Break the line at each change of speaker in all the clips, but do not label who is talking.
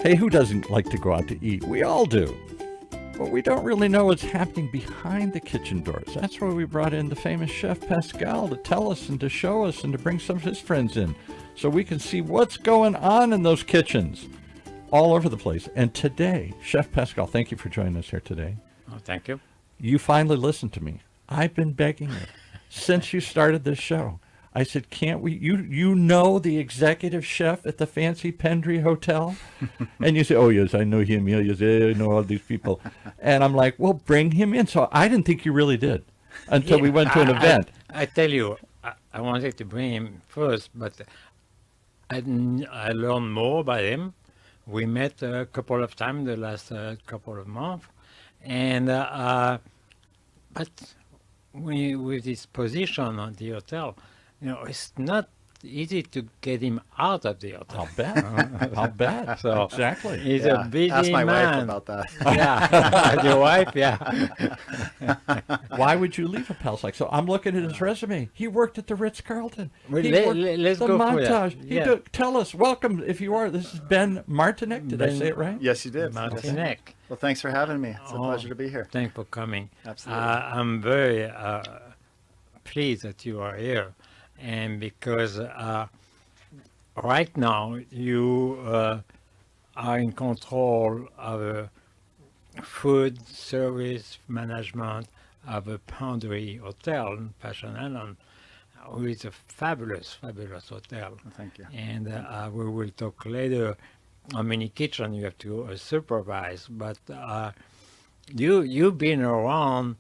Hey, who doesn't like to go out to eat? We all do. But we don't really know what's happening behind the kitchen doors. That's why we brought in the famous chef Pascal to tell us and to show us and to bring some of his friends in so we can see what's going on in those kitchens all over the place. And today, Chef Pascal, thank you for joining us here today.
Oh, thank you.
You finally listened to me. I've been begging you since you started this show. I said, can't we, you know the executive chef at the fancy Pendry Hotel? And you say, oh, yes, I know him. Yes, I know all these people. And I'm like, well, bring him in. So I didn't think you really did until we went to an event.
I tell you, I wanted to bring him first, but I learned more by him. We met a couple of times the last couple of months. And, but with his position on the hotel, it's not easy to get him out of the hotel.
I'll bet. I'll bet.
So
exactly.
He's a busy
Ask my
man.
wife about that.
Yeah, your wife, yeah.
Why would you leave a palace like so? I'm looking at his resume. He worked at the Ritz-Carlton.
Well,
He
let's
worked the
go for
montage.
that. Yeah.
Tell us. Welcome, if you are. This is Ben Martinek. Did I say it right?
Yes, you did.
Martinek.
Well, thanks for having me. It's a pleasure to be here.
Thanks for coming.
Absolutely.
I'm very pleased that you are here. And because right now you are in control of a food service management of a PENDRY hotel in Fashion Island, which is a fabulous, fabulous hotel.
Well, thank you.
And we will talk later how many kitchen you have to supervise. But you've been around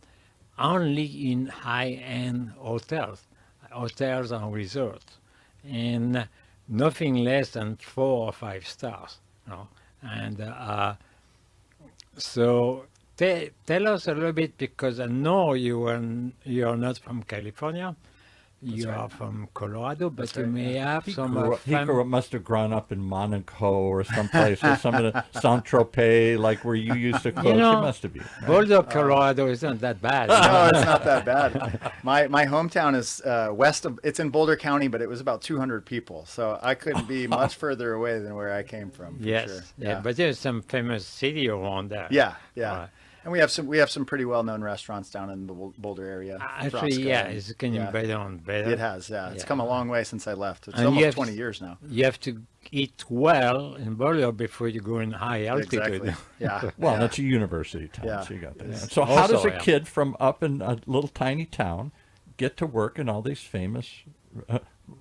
only in high-end hotels and resorts, and nothing less than 4 or 5 stars. And so tell us a little bit, because I know you're not from California. You are from Colorado, but you may have
He
some
must have grown up in Monaco or someplace, or some of the Saint-Tropez, like where you used to cook. He must have been. Right?
Boulder, Colorado isn't that bad.
No, it's not that bad. My hometown is west of, it's in Boulder County, but it was about 200 people. So I couldn't be much further away than where I came from. For
Yes,
sure.
yeah, but there's some famous city around there.
Yeah, yeah.
Right.
And we have some pretty well-known restaurants down in the Boulder area.
Actually,
Frosco
yeah,
and-
it's getting better and better.
It has, yeah. It's
Yeah.
come a long way since I left. It's
And you
almost
have
20 years now.
You have to eat well in Boulder before you go in high altitude.
Exactly. Yeah.
Well,
yeah.
that's a university town,
Yeah.
so you got that.
Yeah.
So how
Also,
does a
yeah.
kid from up in a little tiny town get to work in all these famous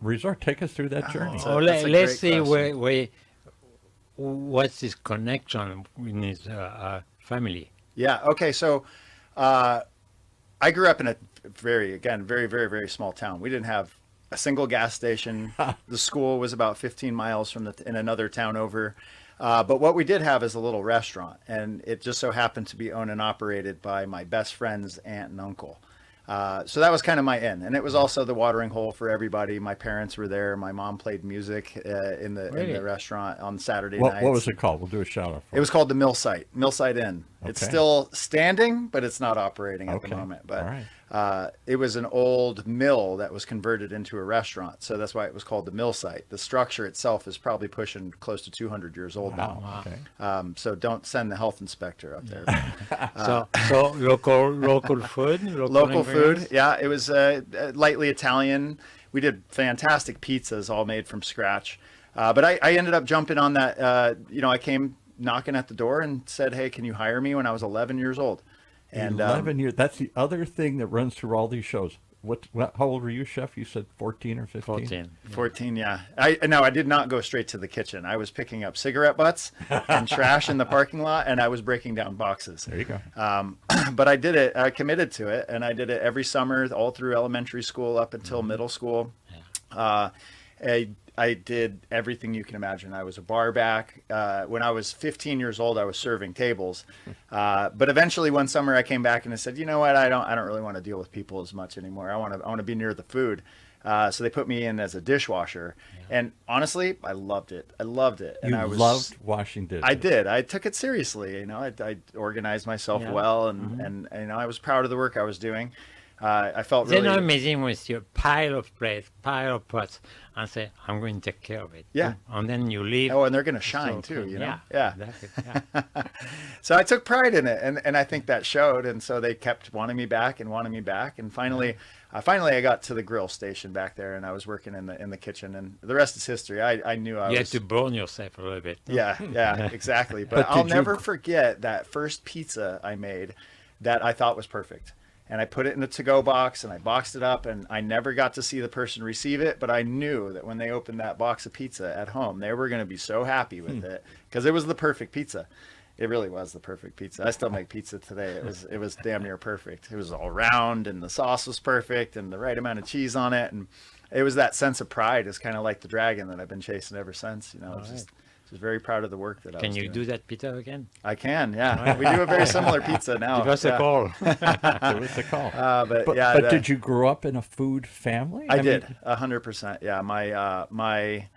resorts? Take us through that journey.
So-
Let's
great
see
question.
what's his connection with his family.
Yeah. Okay. So, I grew up in a very, very, very small town. We didn't have a single gas station. The school was about 15 miles from in another town over. But what we did have is a little restaurant, and it just so happened to be owned and operated by my best friend's aunt and uncle. So that was kind of my in, and it was also the watering hole for everybody. My parents were there. My mom played music in
Really?
the restaurant on Saturday nights.
What was it called? We'll do a shout out for
It was called the Mill Site Inn. It's
Okay.
still standing, but it's not operating at the
Okay.
moment. But
All right.
it was an old mill that was converted into a restaurant, so that's why it was called the Mill Site. The structure itself is probably pushing close to 200 years old now.
Wow. Okay.
So don't send the health inspector up there.
So local food,
Local food,
ingredients?
yeah. It was lightly Italian. We did fantastic pizzas, all made from scratch. But I ended up jumping on that. I came knocking at the door and said, "Hey, can you hire me?" When I was 11 years old. And
11 years. That's the other thing that runs through all these shows. How old were you, Chef? You said 14 or 15?
14.
14, yeah. I did not go straight to the kitchen. I was picking up cigarette butts and trash in the parking lot, and I was breaking down boxes.
There you go.
But I did it. I committed to it, and I did it every summer, all through elementary school up until middle school. I did everything you can imagine. I was a bar back. When I was 15 years old, I was serving tables. But eventually, one summer, I came back and I said, "You know what? I don't really want to deal with people as much anymore. I want to be near the food." So they put me in as a dishwasher, and honestly, I loved it. And
You
I was
loved washing dishes.
I did. I took it seriously. I organized myself well, and I was proud of the work I was doing. I felt
They're
really
not amazing with your pile of plates, pile of pots, and say, I'm going to take care of it.
Yeah.
And then you leave.
and they're going to shine
so
too,
clean.
you know?
Yeah. Exactly. Yeah.
So I took pride in it, and I think that showed. And so they kept wanting me back, and finally, I got to the grill station back there, and I was working in the kitchen, and the rest is history. I knew I
You
was.
had to burn yourself a little bit.
Yeah, exactly. But
But
I'll
did you-
never forget that first pizza I made that I thought was perfect. And I put it in a to-go box, and I boxed it up, and I never got to see the person receive it, but I knew that when they opened that box of pizza at home, they were going to be so happy with it, because it was the perfect pizza. It really was the perfect pizza. I still make pizza today. It was damn near perfect. It was all round, and the sauce was perfect, and the right amount of cheese on it, and it was that sense of pride. It's kind of like the dragon that I've been chasing ever since. You know, just very proud of the work that I was
Can you
doing.
do that pizza again?
I can, yeah. We do a very similar pizza now.
Give us a call.
It was the call.
But
But did you grow up in a food family?
I
mean,
did, 100%. Yeah, my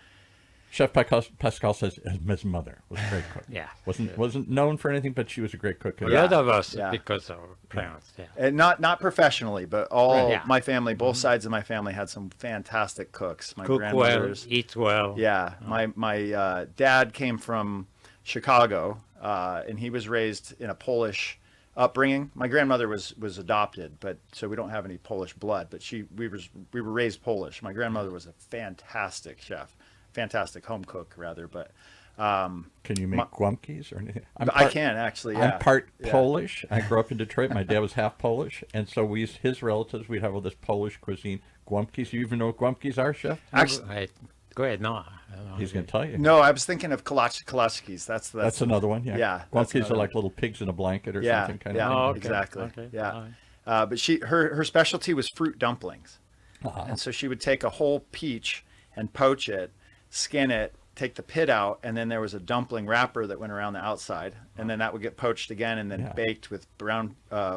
Chef Pascal says his mother was a great cook.
Yeah.
Wasn't known for anything, but she was a great cook.
A lot of us,
Yeah.
because of our parents. Yeah.
and not professionally, but all
Right, yeah.
my family, both sides of my family had some fantastic cooks. My
Cook well,
grandmothers.
eat well.
Yeah, my dad came from Chicago, and he was raised in a Polish upbringing. My grandmother was adopted, but so we don't have any Polish blood. But we were raised Polish. My grandmother was a fantastic chef, fantastic home cook rather. But
Can you make guamkis or anything?
I can actually. Yeah.
I'm part Polish. I grew up in Detroit. My dad was half Polish, and so his relatives, we'd have all this Polish cuisine. Guamkis. You even know what guamkis are, chef?
Actually,
Go ahead. No. I don't know.
He's going to tell you.
no, I was thinking of kalachkis.
That's another one. Yeah.
Yeah, that's
Guamkis are
another
like little pigs in a blanket or
Yeah,
something kind
yeah.
of thing.
Oh, okay.
Exactly.
Okay.
Yeah.
All right.
But her specialty was fruit dumplings.
Uh-huh.
And so she would take a whole peach and poach it, skin it, take the pit out, and then there was a dumpling wrapper that went around the outside, and then that would get poached again and then
Yeah.
baked with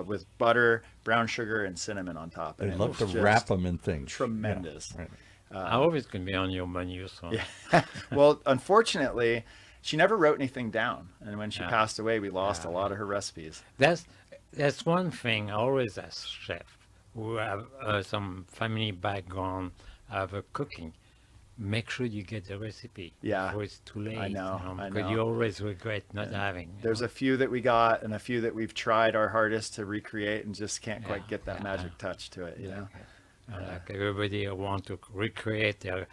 with butter, brown sugar, and cinnamon on top.
They
And it
love to
was
wrap
just
them in things.
tremendous.
Yeah, right.
I hope it's going to be on your menu soon.
Yeah. Well, unfortunately, she never wrote anything down, and when she
Yeah.
passed away, we lost a lot of her recipes.
That's one thing I always ask chefs who have some family background of cooking. Make sure you get the recipe
Yeah.
before it's too late.
I know,
Because you always regret not having.
There's a few that we got and a few that we've tried our hardest to recreate and just can't quite
Yeah,
get that
yeah.
magic touch to it, you know?
Like everybody want to recreate their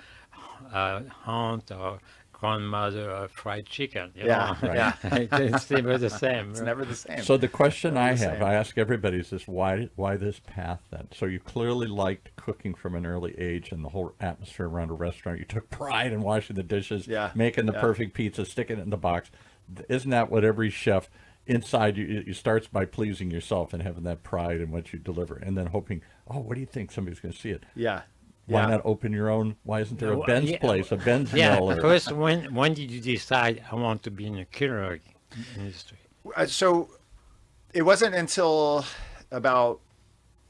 aunt or grandmother fried chicken. You
Yeah,
know?
yeah.
It's never the same.
It's never the same.
So the question I
the
have,
same.
I ask everybody, is this why this path then? So you clearly liked cooking from an early age and the whole atmosphere around a restaurant. You took pride in washing the dishes,
Yeah,
making the
yeah.
perfect pizza, sticking it in the box. Isn't that what every chef inside you starts by pleasing yourself and having that pride in what you deliver, and then hoping, oh, what do you think somebody's going to see it?
Yeah.
Why
Yeah.
not open your own? Why isn't there a
Well,
Ben's
yeah,
place, a Ben's
Yeah,
mill? Or,
first, when did you decide I want to be in the culinary industry?
So it wasn't until about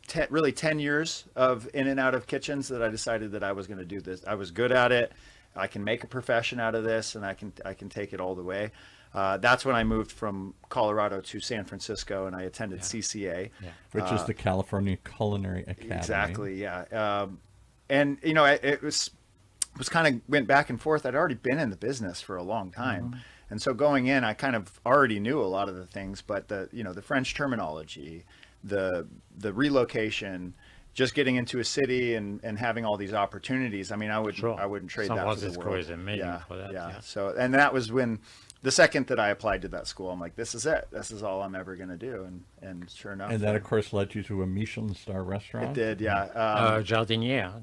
10 years of in and out of kitchens that I decided that I was going to do this. I was good at it. I can make a profession out of this, and I can take it all the way. That's when I moved from Colorado to San Francisco, and I attended CCA.
Yeah.
which is the California Culinary Academy.
Exactly. Yeah. And you know, it was kind of went back and forth. I'd already been in the business for a long time, and so going in, I kind of already knew a lot of the things. But the French terminology, the relocation, just getting into a city and having all these opportunities. I mean, I wouldn't trade
San
that for the
Francisco
world.
is amazing for that, yeah.
So, and that was when the second that I applied to that school, I'm like, this is it. This is all I'm ever going to do. And sure enough,
And that, of course, led you to a Michelin star restaurant.
it did. Yeah.
Jardinier.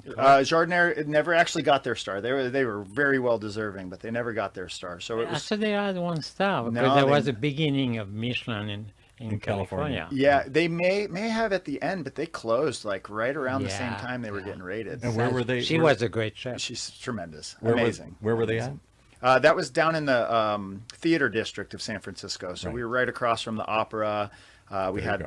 Jardinier never actually got their star. They were very well deserving, but they never got their star. So it
I
was
said they had one star because
No,
there
they-
was a beginning of Michelin in
California.
California.
yeah. They may have at the end, but they closed like right around the same
Yeah,
time they were getting rated.
And where were they?
She
where-
was a great chef.
She's tremendous,
where
amazing.
Where were they at?
That was down in the theater district of San Francisco. So we were right across from the opera. We
you
had
go.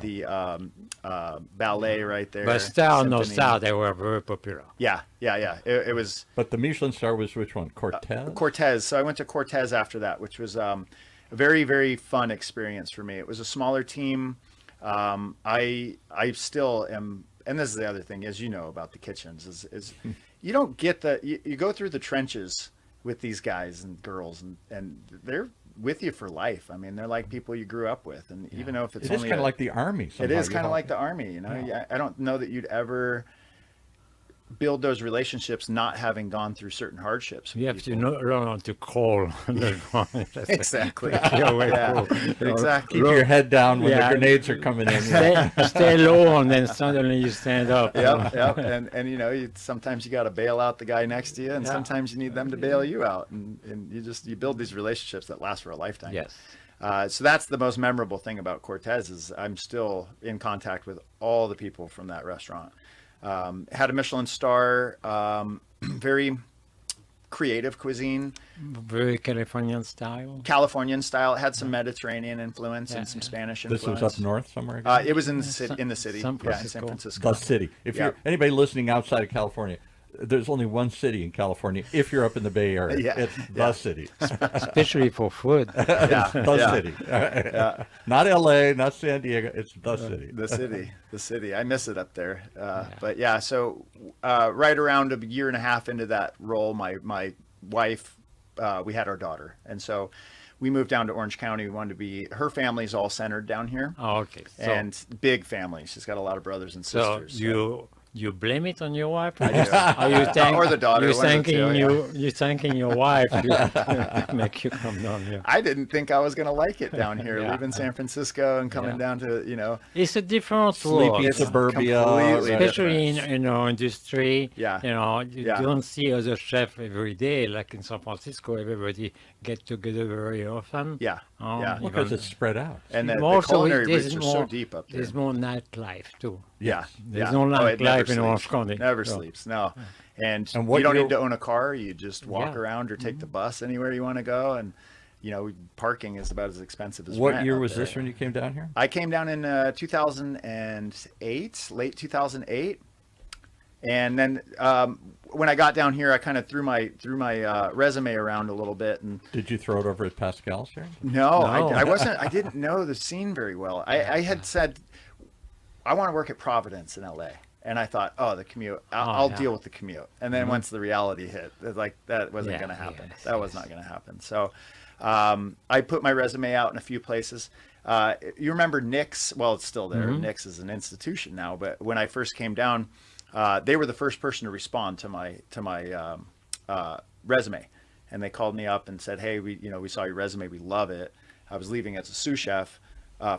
the ballet right there.
But star or no
symphony.
star, they were very popular.
Yeah. It was
But the Michelin star was which one? Cortez?
Cortez. So I went to Cortez after that, which was a very, very fun experience for me. It was a smaller team. I still am and this is the other thing, as you know about the kitchens, is you don't get you go through the trenches with these guys and girls, and they're with you for life. I mean, they're like people you grew up with, and even though if it's
It is
only
kind of like the Army.
it
somehow,
is
you
kind of
know?
like the Army, you know. I don't know that you'd ever build those relationships not having gone through certain hardships.
You have to learn how to crawl underground.
Exactly.
Your way
Yeah,
through.
exactly.
Keep your head down when
Yeah.
the grenades are coming in. Yeah.
Stay low, and then suddenly you stand up.
Yep. And you know, sometimes you got to bail out the guy next to you, and sometimes you need them to bail you out, and you build these relationships that last for a lifetime.
Yes.
So that's the most memorable thing about Cortez is I'm still in contact with all the people from that restaurant. Had a Michelin star, very creative cuisine,
Very Californian style.
Californian style. It had some Mediterranean influence and some Spanish
This
influence.
was up north somewhere. Again?
It was in the city. In
San
San
Francisco.
Francisco.
The city. If
Yeah.
you're anybody listening outside of California, there's only one city in California. If you're up in the Bay Area,
Yeah.
it's the city.
Especially for food.
Yeah,
The
yeah.
city. Not LA, not San Diego. It's the city.
The city. I miss it up there. But yeah, so right around a year and a half into that role, my wife, we had our daughter, and so we moved down to Orange County. We wanted to be. Her family's all centered down here,
Oh, okay. So,
and big family. She's got a lot of brothers and
so
sisters.
you blame it on your wife?
I do.
Are you
Or the daughter,
You're
one of the
thanking
two,
you're thanking your wife to make you come down here.
I didn't think I was going to like it down here,
Yeah.
leaving San Francisco and coming
Yeah.
down to, you know,
It's a different
Sleepy
world.
It's
suburbia.
completely
Especially in
different.
industry,
Yeah.
you know, you
Yeah.
don't see other chef every day like in San Francisco. Everybody get together very often.
Yeah.
Oh,
Yeah.
Because
even-
it's spread out.
And the
Also,
culinary
there's
roots are so
more-
deep up there.
There's more nightlife too.
Yeah.
There's
yeah.
no
Oh, it never
nightlife in Orange
sleeps.
County.
Never
So-
sleeps. No. And
And what
you don't
year-
need to own a car. You just walk
Yeah.
around or take the bus anywhere you want to go. And, you know, parking is about as expensive as
What
rent
year
up
was
there.
this when you came down here?
I came down in 2008, late 2008. And then when I got down here, I kind of threw my resume around a little bit, and
Did you throw it over at Pascal's here?
no,
No.
I didn't know the scene very well. I had said I want to work at Providence in LA, and I thought, oh, the commute, I'll
yeah.
deal with the commute. And then once the reality hit, it's like that wasn't
Yeah,
going to happen.
yes,
That was not going to happen. So I put my resume out in a few places. You remember Nick's? Well, it's still there. Nick's is an institution now, but when I first came down, they were the first person to respond to my resume, and they called me up and said, "Hey, we saw your resume. We love it." I was leaving as a sous chef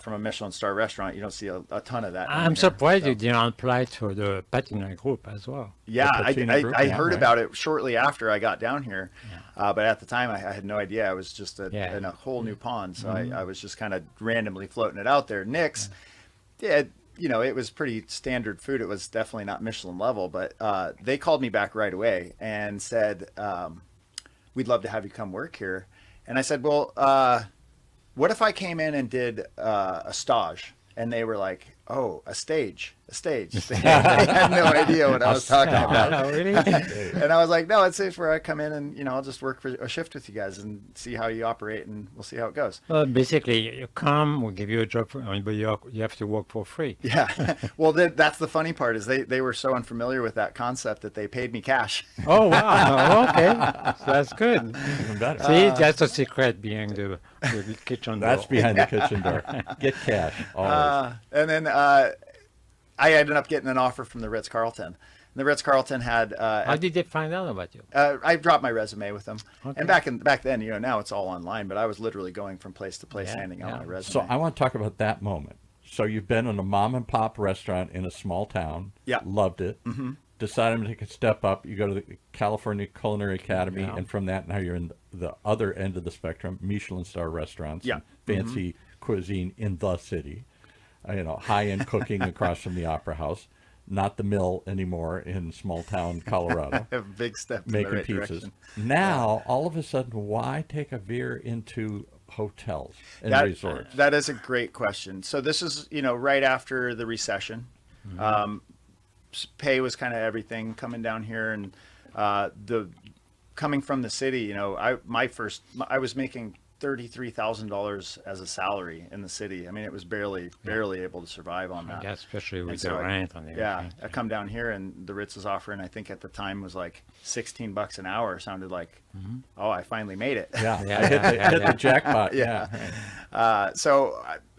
from a Michelin star restaurant. You don't see a ton of that. down
I'm
here,
surprised
so.
you didn't apply to the Patina group as well.
Yeah,
The Patina group,
I
yeah,
heard
right.
about it shortly after I got down here, but at the time I had no idea. I was just
Yeah.
in a whole new pond, so I was just kind of randomly floating it out there. Nick's, yeah, it was pretty standard food. It was definitely not Michelin level, but they called me back right away and said, "We'd love to have you come work here." And I said, "Well, what if I came in and did a stage?" And they were like, "Oh, a stage." They had no idea what I was talking about.
Oh, really?
And I was like, "No, it's safe where I come in and I'll just work for a shift with you guys and see how you operate, and we'll see how it goes."
Well, basically, you come, we'll give you a job, but you have to work for free.
Yeah. Well, that's the funny part is they were so unfamiliar with that concept that they paid me cash.
Oh, wow. Okay. So that's good.
Even better.
See, that's a secret behind the kitchen door.
That's behind the kitchen door. Get cash. Always.
And then I ended up getting an offer from the Ritz-Carlton. The Ritz-Carlton had
How did they find out about you?
I dropped my resume with them.
Okay.
And back then, now it's all online, but I was literally going from place to place
Yeah,
handing out
yeah.
my resume.
So I want to talk about that moment. So you've been in a mom and pop restaurant in a small town.
Yeah.
Loved it. Mm-hmm. Decided to take a step up. You go to the California Culinary Academy,
Yeah.
and from that, now you're in the other end of the spectrum, Michelin star restaurants.
Yeah.
and fancy cuisine in the city. High-end cooking across from the Opera House. Not the Mill anymore in small town Colorado.
a big step in
Making
the right
pizzas.
direction.
Now, all of a sudden, why take a veer into hotels and resorts?
That is a great question. So this is, right after the recession. Pay was kind of everything coming down here, and coming from the city, I was making $33,000 as a salary in the city. I mean, it was barely able to survive on that.
Yeah, especially with
And
the
so
rent and everything.
Yeah, I come down here and the Ritz is offering, I think at the time was like $16 an hour. Sounded like, oh, I finally made it.
Yeah,
Yeah,
I hit
yeah.
the jackpot.
Yeah.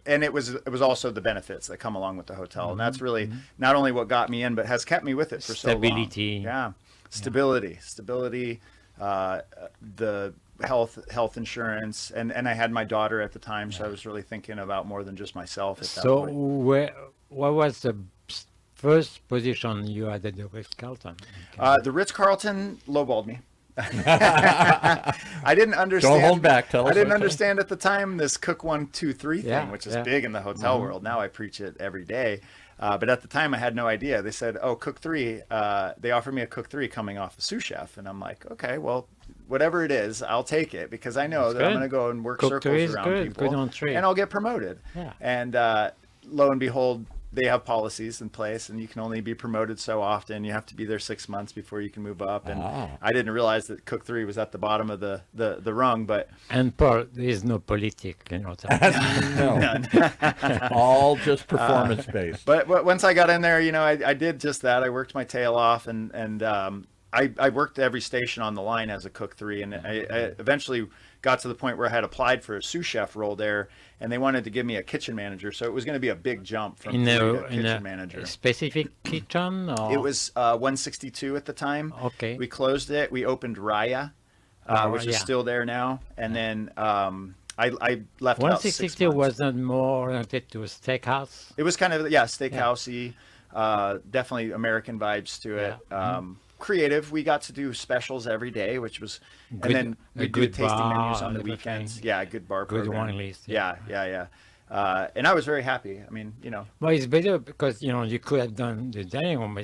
And it was also the benefits that come along with the hotel, and that's really not only what got me in, but has kept me with it for so long.
Stability.
Yeah, stability, the health insurance, and I had my daughter at the time, so I was really thinking about more than just myself at that
So
point.
what was the first position you had at the Ritz-Carlton?
The Ritz-Carlton lowballed me. I didn't understand.
Don't hold back. Tell us.
I didn't
what-
understand at the time this cook 1, 2, 3 thing,
Yeah,
which is
yeah.
big in the hotel world. Now I preach it every day. But at the time I had no idea. They said, "Oh, cook 3." They offered me a cook 3 coming off a sous chef, and I'm like, "Okay, well, whatever it is, I'll take it because I know
That's
that I'm
good.
going to go and work
Cook
circles
3 is
around
good.
people,
Good on trade.
and I'll get promoted."
Yeah.
And lo and behold, they have policies in place, and you can only be promoted so often. You have to be there 6 months before you can move up. And I didn't realize that cook 3 was at the bottom of the rung, but
And Paul, there is no politics in hotel.
No. All just performance based.
But once I got in there, I did just that. I worked my tail off, and I worked every station on the line as a cook 3, and I eventually got to the point where I had applied for a sous chef role there, and they wanted to give me a kitchen manager, so it was going to be a big jump from
in
3 to
a
kitchen manager.
specific kitchen? Or?
It was 162 at the time.
Okay.
We closed it. We opened Raya, which is
yeah.
still there now, and then I left about 6
160
months.
was not more oriented to a steakhouse?
It was kind of steakhousey, definitely American vibes to it.
Yeah.
Creative. We got to do specials every day, which was,
Good-
and then
a
we do
good
tasting
bar
menus on
and
the
everything.
weekends. Yeah, good bar
Good
program.
wine list,
Yeah. And I was very happy. I mean,
Well, it's better because you could have done the dining room,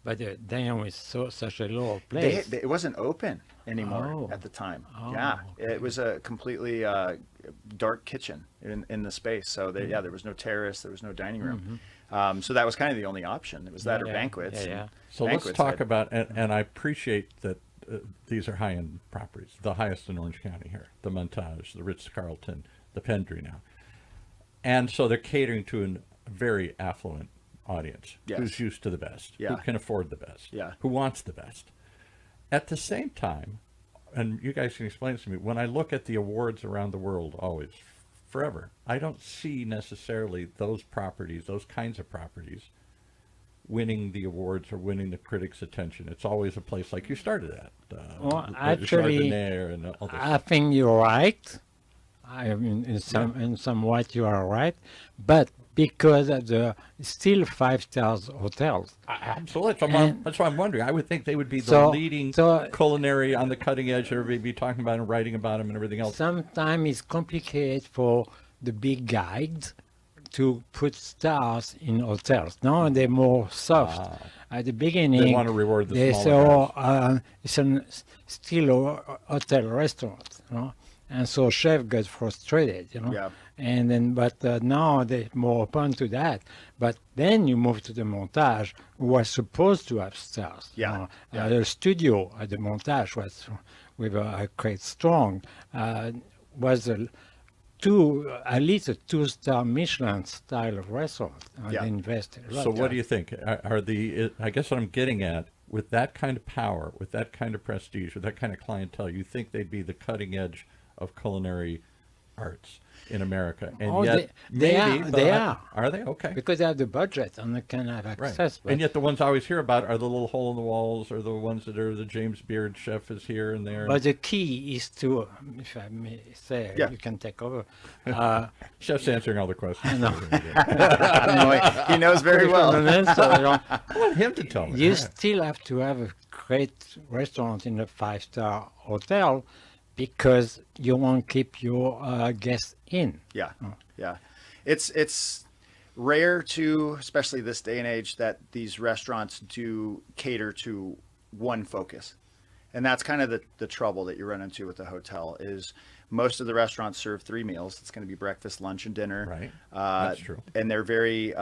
but the dining room is such a low place.
it wasn't open anymore
Oh.
at the time.
Oh,
Yeah, it was a completely dark kitchen in the space. So there was no terrace, there was no dining room. So that was kind of the only option. It was that or banquets.
Yeah, yeah.
and
So let's
banquets
talk
had-
about, and I appreciate that these are high-end properties, the highest in Orange County here, the Montage, the Ritz-Carlton, the Pendry now. And so they're catering to a very affluent audience
Yes.
who's used to the best, who
Yeah.
can afford the best,
Yeah.
who wants the best. At the same time, and you guys can explain this to me, when I look at the awards around the world, always, forever, I don't see necessarily those properties, those kinds of properties, winning the awards or winning the critics' attention. It's always a place like you started at.
Well,
the
actually,
Chardonnay and all this.
I think you're right. I mean, in somewhat you are right, but because of the still 5-star hotels.
Absolutely. That's why I'm wondering. I would think they would be the
So-
leading
so-
culinary on the cutting edge. Everybody be talking about and writing about them and everything else.
Sometimes it's complicated for the big guides to put stars in hotels. Now they're more soft. At the beginning,
They want to reward the
they
smaller
say,
guys.
it's still a hotel restaurant, and so chef got frustrated,
Yeah.
And then, but now they're more open to that. But then you move to the Montage, who was supposed to have stars.
Yeah,
The studio at the Montage was with a Great Strong was at least a 2-star Michelin style of restaurant.
Yeah.
They invested a lot.
So what do you think? I guess what I'm getting at, with that kind of power, with that kind of prestige, with that kind of clientele, you think they'd be the cutting edge of culinary arts in America? And
Oh,
yet,
they are.
but
They are.
Are they? Okay.
Because they have the budget and they can have
Right.
access. But
And yet the ones I always hear about are the little hole in the walls, or the ones that are the James Beard chef is here and there.
But the key is to, if I may say,
Yeah.
you can take over.
Chef's answering all the questions.
He knows very well.
I want him to tell me.
You still have to have a great restaurant in a 5-star hotel because you want to keep your guests in.
Yeah, yeah. It's rare to, especially this day and age, that these restaurants do cater to one focus. And that's kind of the trouble that you run into with the hotel is most of the restaurants serve 3 meals. It's going to be breakfast, lunch, and dinner.
Right. That's true.
And they're very,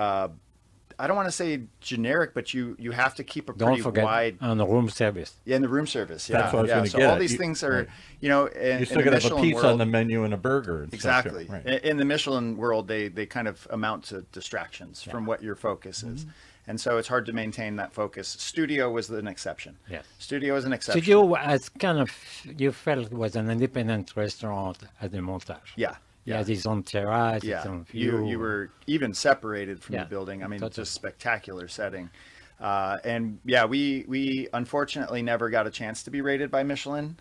I don't want to say generic, but you have to keep a
Don't
pretty
forget
wide.
on the room service.
Yeah, in the room service. Yeah,
That's what I was
yeah.
gonna
So
get
all
at.
these
You-
things are,
right.
you know, in,
You still
in the
got to have a
Michelin
pizza
world,
on the menu and a burger. And stuff,
exactly.
right.
In the Michelin world, they kind of amount to distractions from what your focus is, and so it's hard to maintain that focus. Studio was an exception.
Yes.
Studio is an exception.
Studio as kind of, you felt it was an independent restaurant at the Montage.
Yeah.
Yeah, his own terrace,
Yeah,
his own view.
you were even separated from
Yeah,
the building. I mean,
totally.
just spectacular setting. And yeah, we unfortunately never got a chance to be rated by Michelin.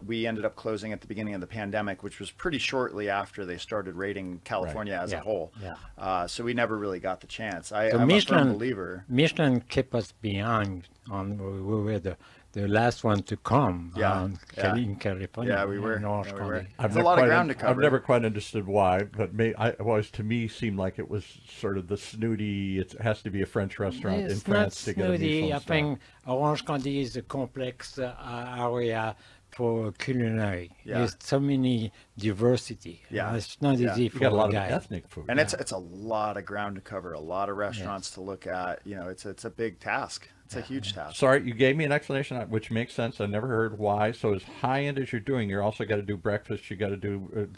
We ended up closing at the beginning of the pandemic, which was pretty shortly after they started rating California as a
Yeah,
whole.
yeah.
So we never really got the chance.
So
I'm a firm
Michelin-
believer.
Michelin kept us behind on, we were the last one to come
Yeah,
in California.
Yeah, we were.
in Orange
Yeah, we
County.
were.
I've
It's a
never
lot of
quite
ground to cover.
I've never quite understood why, but it always to me seemed like it was sort of the snooty. It has to be a French restaurant in
It's
France
not
to get a
snooty.
Michelin
I
star.
think Orange County is a complex area for culinary.
Yeah.
There's so many diversity.
Yeah.
It's not
Yeah.
easy
You
for
got a lot
a
of
guy.
ethnic food.
And it's a lot of ground to cover, a lot of restaurants to look at. You know, it's a big task. It's a huge task.
Sorry, you gave me an explanation, which makes sense. I never heard why. So as high end as you're doing, you're also got to do breakfast. You got to do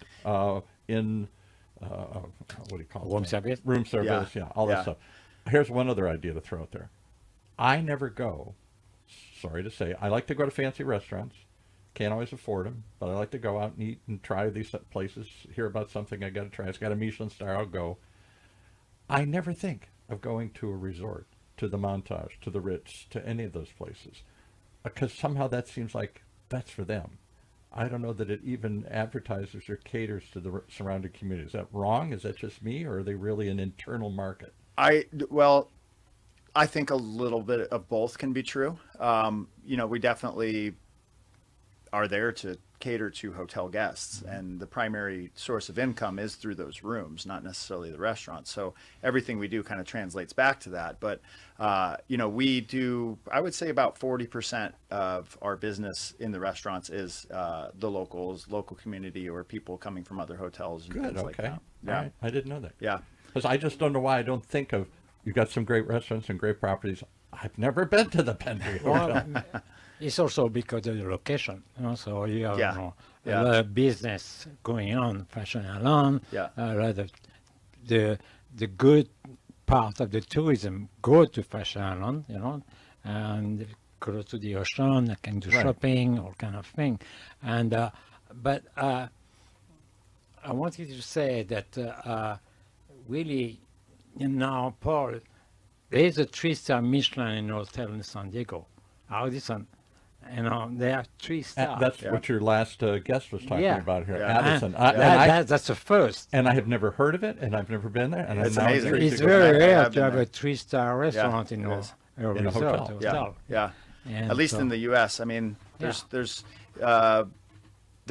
what do you call it?
Room service?
Room service, yeah, all that
Yeah.
stuff. Here's one other idea to throw out there. I never go. Sorry to say, I like to go to fancy restaurants. Can't always afford them, but I like to go out and eat and try these places. Hear about something I got to try. It's got a Michelin star. I'll go. I never think of going to a resort, to the Montage, to the Ritz, to any of those places, because somehow that seems like that's for them. I don't know that it even advertises or caters to the surrounding community. Is that wrong? Is that just me, or are they really an internal market?
Well, I think a little bit of both can be true. You know, we definitely are there to cater to hotel guests, and the primary source of income is through those rooms, not necessarily the restaurant. So everything we do kind of translates back to that. But you know, we do, I would say about 40% of our business in the restaurants is the local community, or people coming from other hotels and
Good,
things like
okay.
that.
All right. I didn't know that.
Yeah.
Because I just don't know why I don't think of, you've got some great restaurants and great properties. I've never been to the Pendry Hotel.
Well, it's also because of the location. You know, so you have
Yeah.
you know,
Yeah.
a lot of business going on, fashion salon.
Yeah.
A lot of the good part of the tourism go to fashion salon, you know, and go to the ocean. I can do
Right.
shopping, all kind of thing, and but I wanted to say that really, you know, Paul, there is a 3-star Michelin hotel in San Diego, Addison. You know, they have 3 stars.
That's what your last guest was talking
Yeah.
about here,
Yeah.
Addison.
That's the first.
And I have never heard of it, and I've never been there. And
It's
I'm now
amazing.
intrigued
It's
to go
very
back.
I
rare
have
to
been
have
there.
a 3-star restaurant in
it
a,
is.
a
In a
resort,
hotel.
Yeah, yeah.
And
At least
so-
in the U.S. I mean, there's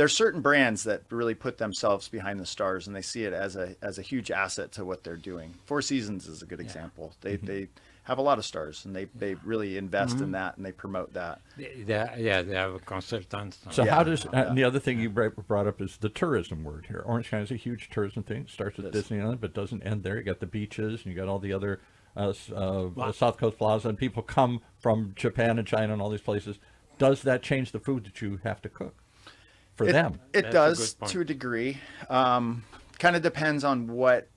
certain brands that really put themselves behind the stars, and they see it as a huge asset to what they're doing. Four Seasons is a good example. They have a lot of stars, and they really invest in that, and they promote that.
they have consultants.
So
Yeah.
how does, and the other thing you brought up is the tourism word here. Orange County is a huge tourism thing. Starts with
It is.
Disneyland, but doesn't end there. You got the beaches, and you got all the other South Coast Plaza, and people come from Japan and China and all these places. Does that change the food that you have to cook for them?
It
That's a
does
good point.
to a degree. Kind of depends on what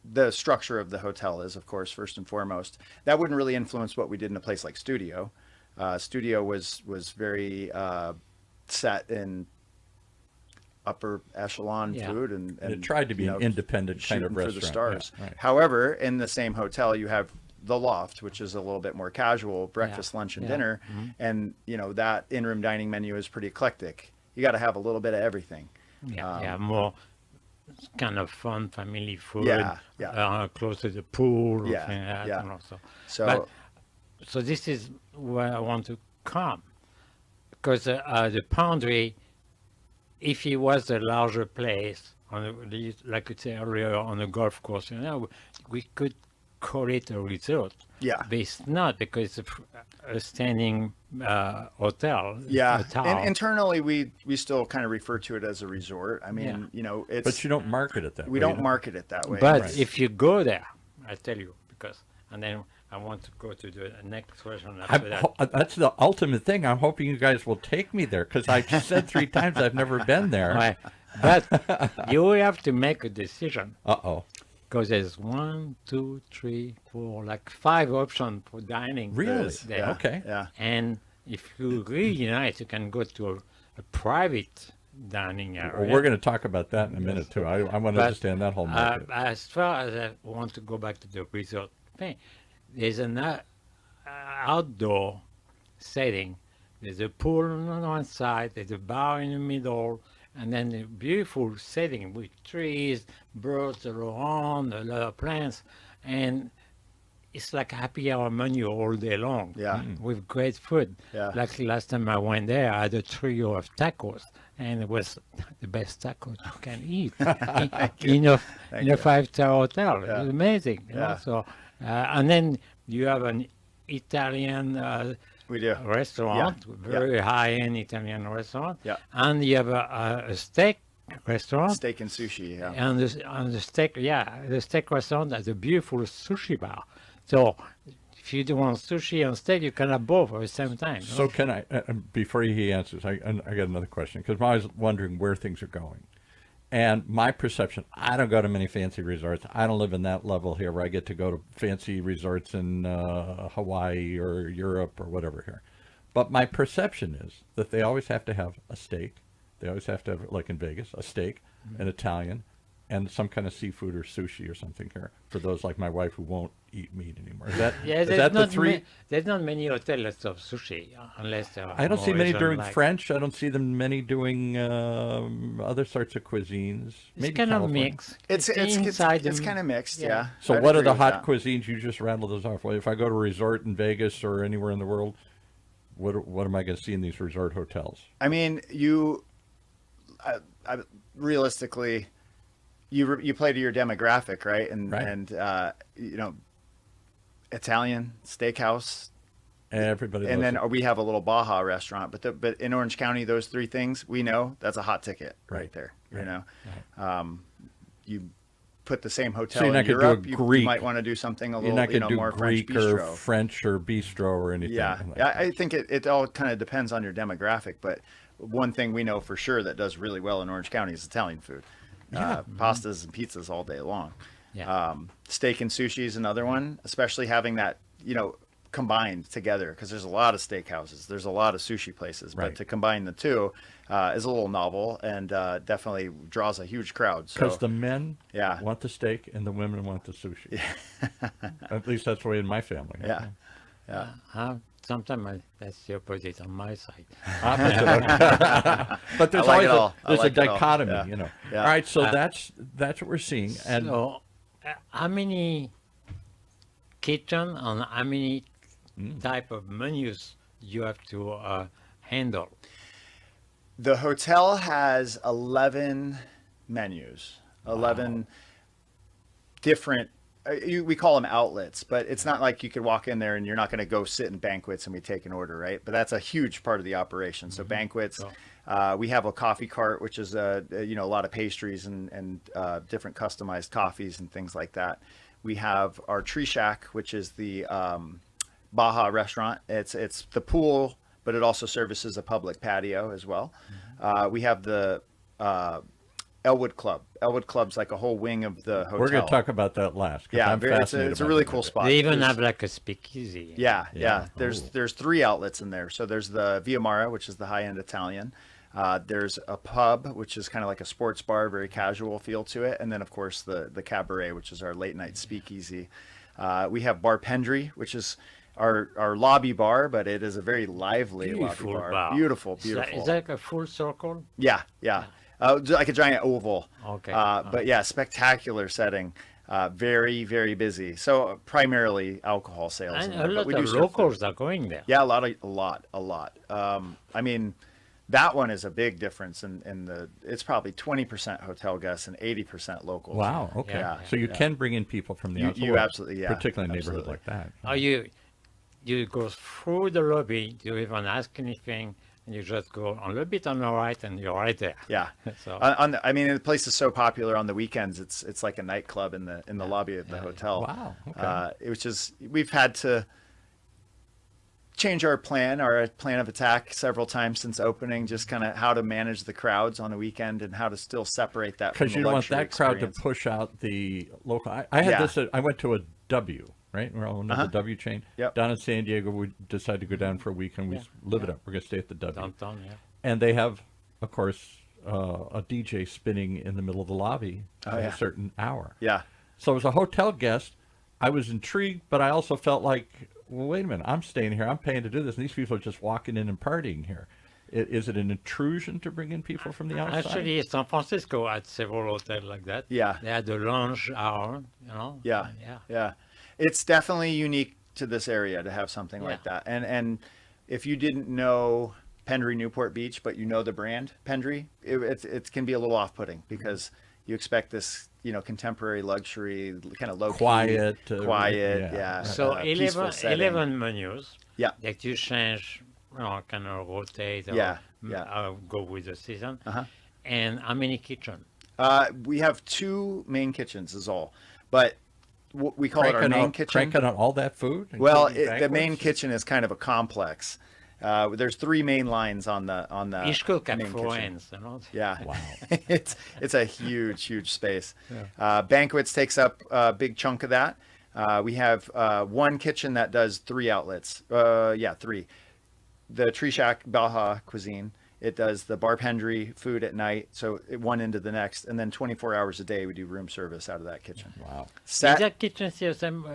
the structure of the hotel is, of course, first and foremost. That wouldn't really influence what we did in a place like Studio. Studio was very set in upper echelon
Yeah.
food, and
it tried to be
you
an
know,
independent kind of
shooting for
restaurant.
the stars.
Yeah, right.
However, in the same hotel, you have the loft, which is a little bit more casual, breakfast, lunch, and
Yeah.
dinner, and you know that in-room dining menu is pretty eclectic. You got to have a little bit of everything.
Yeah, more kind of fun family food.
Yeah, yeah.
Close to the pool.
Yeah,
thing like that,
yeah.
you know,
So
But- so this is where I want to come, because the Pendry, if it was a larger place, like you said earlier, on a golf course, you know, we could call it a resort.
Yeah.
But it's not, because it's a standing hotel.
yeah,
a tower.
and internally we still kind of refer to it as a resort. I mean,
Yeah.
you know, it's
But you don't market it that way.
we don't market it that way.
But
Right.
if you go there, I tell you, because and then I want to go to the next restaurant after that.
That's the ultimate thing. I'm hoping you guys will take me there because I said 3 times I've never been there.
Right. But you have to make a decision.
Uh-oh.
Because there's 1, 2, 3, 4, like 5 options for dining.
Really?
There.
Yeah.
Okay.
Yeah.
And if you really nice, you can go to a private dining area.
Well, we're going to talk about that in a minute, too. I want to
But,
understand that whole market.
As far as I want to go back to the resort thing, there's an outdoor setting. There's a pool on one side, there's a bar in the middle, and then a beautiful setting with trees, birds all around, a lot of plants, and it's like a happy hour menu all day long.
Yeah.
With great food.
Yeah.
Like last time I went there, I had a trio of tacos, and it was the best tacos you can eat in a 5-star hotel. It was amazing. You know? So, and then you have an Italian
We do.
restaurant,
Yeah.
very high-end Italian restaurant,
Yeah.
and you have a steak restaurant.
Steak and sushi. Yeah.
And the steak, the steak restaurant has a beautiful sushi bar. So if you do want sushi and steak, you can have both at the same time. you know?
So can I, before he answers, I got another question because I'm always wondering where things are going. And my perception, I don't go to many fancy resorts. I don't live in that level here where I get to go to fancy resorts in Hawaii or Europe or whatever here. But my perception is that they always have to have a steak. They always have to have, like in Vegas, a steak, an Italian, and some kind of seafood or sushi or something here for those like my wife who won't eat meat anymore. Is that, is that the 3?
There's not many hotels that serve sushi unless there are
I don't see many doing
like,
French. I don't see them many doing other sorts of cuisines.
It's
Maybe
kind of
California.
mixed.
It's
inside
kind of mixed. Yeah.
So
I'd
what are
agree
the
with
hot
that.
cuisines? You just rattled those off. Well, if I go to a resort in Vegas or anywhere in the world, what am I going to see in these resort hotels?
I mean, realistically, you play to your demographic, right? And you know, Italian steakhouse,
Everybody
and
loves
then
it.
we have a little Baja restaurant. But in Orange County, those 3 things we know that's a hot ticket right there.
Right.
You know, you put the same hotel
So you're
in
not gonna do a
Europe, you
Greek-
might want to do something a
You're
little,
not going to do
more
Greek
French
or
bistro.
French or bistro or anything.
Yeah,
like
yeah.
that.
I think it all kind of depends on your demographic, but one thing we know for sure that does really well in Orange County is Italian food. Pastas and pizzas all day long.
Yeah.
Steak and sushi is another one, especially having that, combined together, because there's a lot of steakhouses, there's a lot of sushi places,
Right.
but to combine the two is a little novel and definitely draws a huge crowd.
Because
So
the men
Yeah.
want the steak and the women want the sushi. At least that's the way in my family.
yeah.
Sometimes that's the opposite on my side.
But there's
I like
always
it all. I
there's
like
a
it all.
dichotomy,
Yeah. Yeah.
All right, so that's what we're seeing. And
So, how many kitchen and how many type of menus you have to handle?
The hotel has 11 menus, 11 different, we call them outlets, but it's not like you could walk in there and you're not going to go sit in banquets and we take an order, right? But that's a huge part of the operation. So banquets, we have a coffee cart, which is, a lot of pastries and different customized coffees and things like that. We have our Tree Shack, which is the Baja restaurant. It's the pool, but it also services a public patio as well. We have the Elwood Club. Elwood Club's like a whole wing of the hotel.
we're going to talk about that last. 'cause
Yeah,
I'm
it's
fascinated
a
by
really
that.
cool spot.
They even
There's-
have like a speakeasy.
Yeah.
Yeah.
There's 3 outlets in there. So there's the Via Mara, which is the high-end Italian. There's a pub, which is kind of like a sports bar, very casual feel to it. And then, of course, the Cabaret, which is our late-night speakeasy. We have Bar PENDRY, which is our lobby bar, but it is a very lively
Beautiful
lobby bar.
bar.
Beautiful,
Is
beautiful.
that like a full circle?
Yeah. Like a giant oval.
Okay.
But yeah, spectacular setting. Very, very busy. So primarily alcohol sales.
And
in
a
there, but
lot
we do
of
serve
locals
food.
are going there.
Yeah, a lot. I mean, that one is a big difference in the. It's probably 20% hotel guests and 80% locals.
Wow. Okay.
Yeah.
So you can bring in people from the outside.
You
world,
absolutely, yeah,
particularly in neighborhoods
absolutely.
like that.
Are you go through the lobby? Do you even ask anything? and you just go a little bit on the right, and you're right there.
Yeah.
So
I mean, the place is so popular on the weekends. It's like a nightclub in the lobby of the hotel.
Wow, okay.
Which is we've had to change our plan of attack several times since opening. Just kind of how to manage the crowds on a weekend and how to still separate that from
Because
the
you don't want
luxury
that crowd to
experience.
push out the local. I had
Yeah.
this. I went to a W, right? We're all know the W chain.
Yep.
Down in San Diego, we decided to go down for a week and we live it up. We're going to stay at the W.
downtown, yeah.
And they have, of course, a DJ spinning in the middle of the lobby at
yeah.
a certain hour.
Yeah.
So as a hotel guest, I was intrigued, but I also felt like, well, wait a minute, I'm staying here, I'm paying to do this, and these people are just walking in and partying here. Is it an intrusion to bring in people from the outside?
Actually, San Francisco had several hotels like that.
Yeah.
They had the lounge hour, you know.
Yeah.
Yeah.
Yeah. It's definitely unique to this area to have something like
Yeah.
that. And if you didn't know Pendry Newport Beach, but you know the brand Pendry, it can be a little off-putting because you expect this, contemporary luxury, kind of low
Quiet,
quiet,
yeah.
yeah.
So
peaceful setting.
11 menus
Yeah.
that you change, kind of rotate or
Yeah, yeah.
go with the season.
Uh-huh.
And how many kitchen?
We have 2 main kitchens is all, but we call it our main kitchen.
Cranking out all that food?
Well,
including
the main
banquets?
kitchen is kind of a complex. There's 3 main lines on the
Each cook at
main
4
kitchen.
ends, you know.
Yeah.
Wow.
it's a huge space. Banquets takes up a big chunk of that. We have 1 kitchen that does 3 outlets. 3. The Tree Shack Baja cuisine. It does the bar Pendry food at night, so one into the next, and then 24 hours a day we do room service out of that kitchen.
Wow.
Is that kitchen still same,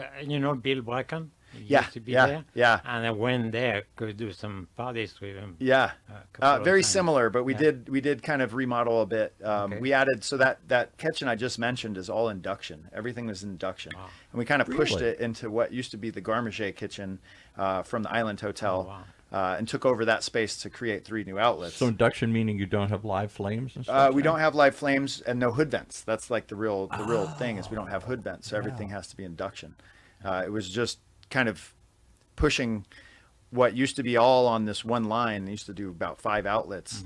Bill Bracken? He
Yeah,
used to be
yeah,
there.
yeah.
And I went there, could do some parties with him.
Yeah,
couple of
very
times.
similar, but we
Yeah.
did kind of remodel a bit.
Okay.
We added so that kitchen I just mentioned is all induction. Everything was induction, and we kind of pushed
Really?
it into what used to be the Garmager kitchen from the Island Hotel,
Oh, wow.
and took over that space to create 3 new outlets.
So induction meaning you don't have live flames and stuff?
We don't have live flames and no hood vents. That's like the real thing is we don't have hood vents, so everything has to be induction. It was just kind of pushing what used to be all on this one line. They used to do about 5 outlets.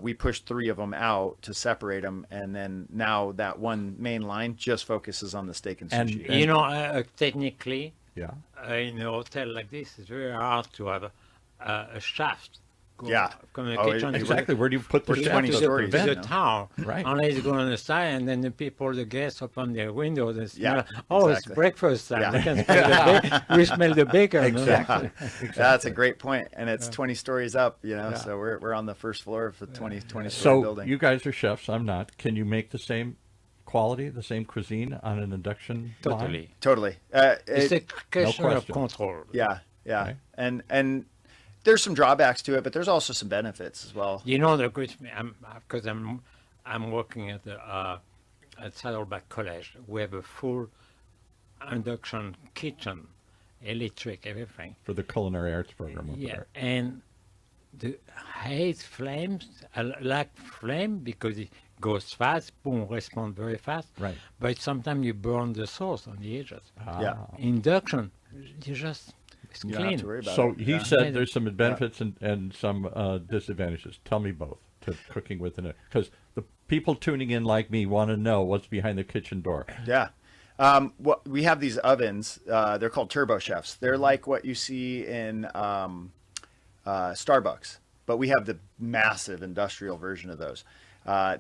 We pushed 3 of them out to separate them, and then now that one main line just focuses on the steak and
And-
sushi.
Technically,
Yeah.
in a hotel like this, it's very hard to have a shaft.
Yeah.
From the
Oh,
kitchen to
Exactly. Where do you put the
Put
shaft
20
of the
stories,
the
vent?
you know.
tower.
Right.
Unless you go on the side, and then the people, the guests, open their windows and smell.
Yeah,
Oh,
exactly.
it's breakfast time.
Yeah.
We can smell we smell the bacon.
Exactly.
That's a great point, and it's 20 stories up. So we're on the first floor of a 20 story
So
building.
you guys are chefs. I'm not. Can you make the same quality, the same cuisine on an induction line?
Totally.
Totally.
It's a question of
question.
control.
Yeah,
Okay.
and there's some drawbacks to it, but there's also some benefits as well.
You know the good because I'm working at the at Saddleback College. We have a full induction kitchen, electric, everything.
For the culinary arts program over
Yeah,
there.
and the hate flames, I like flame because it goes fast, boom, respond very fast.
Right.
But sometimes you burn the sauce on the edges.
Yeah.
Induction, you just it's
You don't
clean.
have to worry about
So
it.
he
Yeah.
said there's some benefits and some disadvantages. Tell me both to cooking with an because the people tuning in like me want to know what's behind the kitchen door.
Yeah. We have these ovens. They're called Turbo Chefs. They're like what you see in Starbucks, but we have the massive industrial version of those.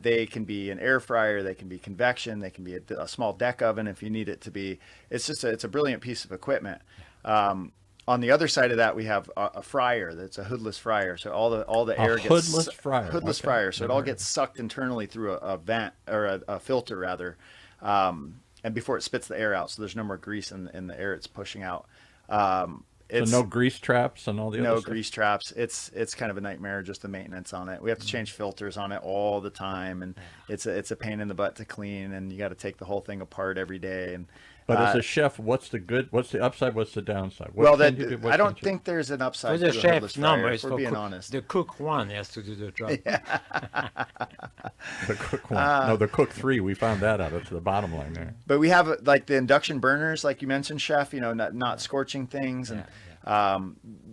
They can be an air fryer. They can be convection. They can be a small deck oven if you need it to be. It's just it's a brilliant piece of equipment. On the other side of that, we have a fryer that's a hoodless fryer. So all the air gets
hoodless fryer.
Hoodless
Okay.
fryer. So it all gets sucked internally through a vent or a filter rather, and before it spits the air out. So there's no more grease in the air it's pushing out. It's
So no grease traps and all the
no
other stuff?
grease traps. It's kind of a nightmare just the maintenance on it. We have to change filters on it all the time, and it's a pain in the butt to clean, and you got to take the whole thing apart every day. And
But as a chef, what's the upside? What's the downside? What
well,
can you do, what
I don't
can't you?
think there's an
For
upside
the
to a
chef,
hoodless
no,
fryer,
but
if
it's
we're
for
being
cook.
honest.
The cook one has to do the job.
The cook one. No, the cook 3. We found that out. That's the bottom line there.
But we have like the induction burners, like you mentioned, chef. Not scorching things, and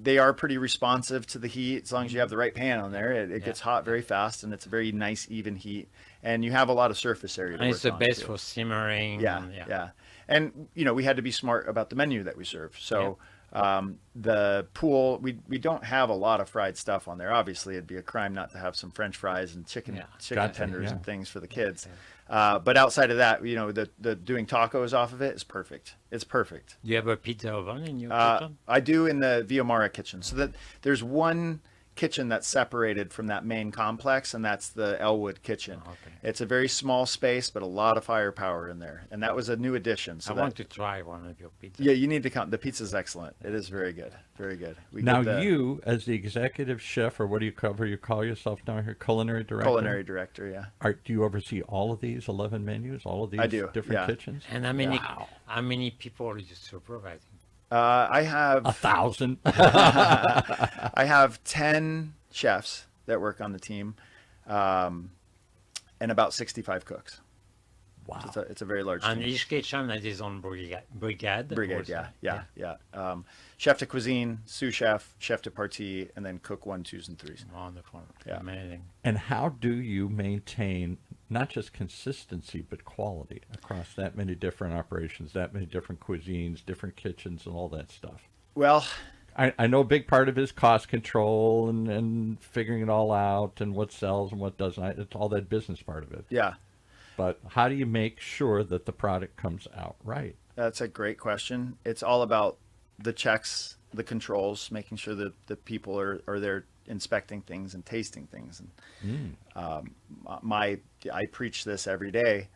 they are pretty responsive to the heat. As long as you have the right pan on there, it gets hot very fast, and it's a very nice, even heat. And you have a lot of surface area to
And
work
it's the
on,
best
too.
for simmering.
Yeah,
and,
yeah. And, you know, we had to be smart about the menu that we serve. So the pool, we don't have a lot of fried stuff on there. Obviously, it'd be a crime not to have some French fries and chicken
Gotcha,
tenders
yeah.
and things for the kids. But outside of that, you know, the doing tacos off of it is perfect. It's perfect.
Do you have a pizza oven in your kitchen?
I do in the Via Mara kitchen. So that there's one kitchen that's separated from that main complex, and that's the Elwood kitchen.
Okay.
It's a very small space, but a lot of firepower in there. And that was a new addition. So
I want to try one of your pizzas.
yeah, you need to come. The pizza's excellent. It is very good. Very good. We
Now,
get the
you, as the executive chef, or what do you cover? You call yourself now here, culinary director?
culinary director, yeah.
Do you oversee all of these 11 menus, all of these
I do,
different
yeah.
kitchens?
And how many people are you supervising?
I have
1,000.
I have 10 chefs that work on the team, and about 65 cooks.
Wow.
It's a very large
And
team.
each kitchen has its own brigade.
Brigade,
also.
yeah. Chef de cuisine, sous chef, chef de partie, and then cook 1, 2s, and 3s.
Wonderful.
Yeah.
Amazing.
And how do you maintain not just consistency, but quality across that many different operations, that many different cuisines, different kitchens, and all that stuff?
Well,
I know a big part of it is cost control and figuring it all out and what sells and what doesn't. It's all that business part of it.
yeah,
But how do you make sure that the product comes out right?
that's a great question. It's all about the checks, the controls, making sure that the people are there inspecting things and tasting things. And I preach this every day.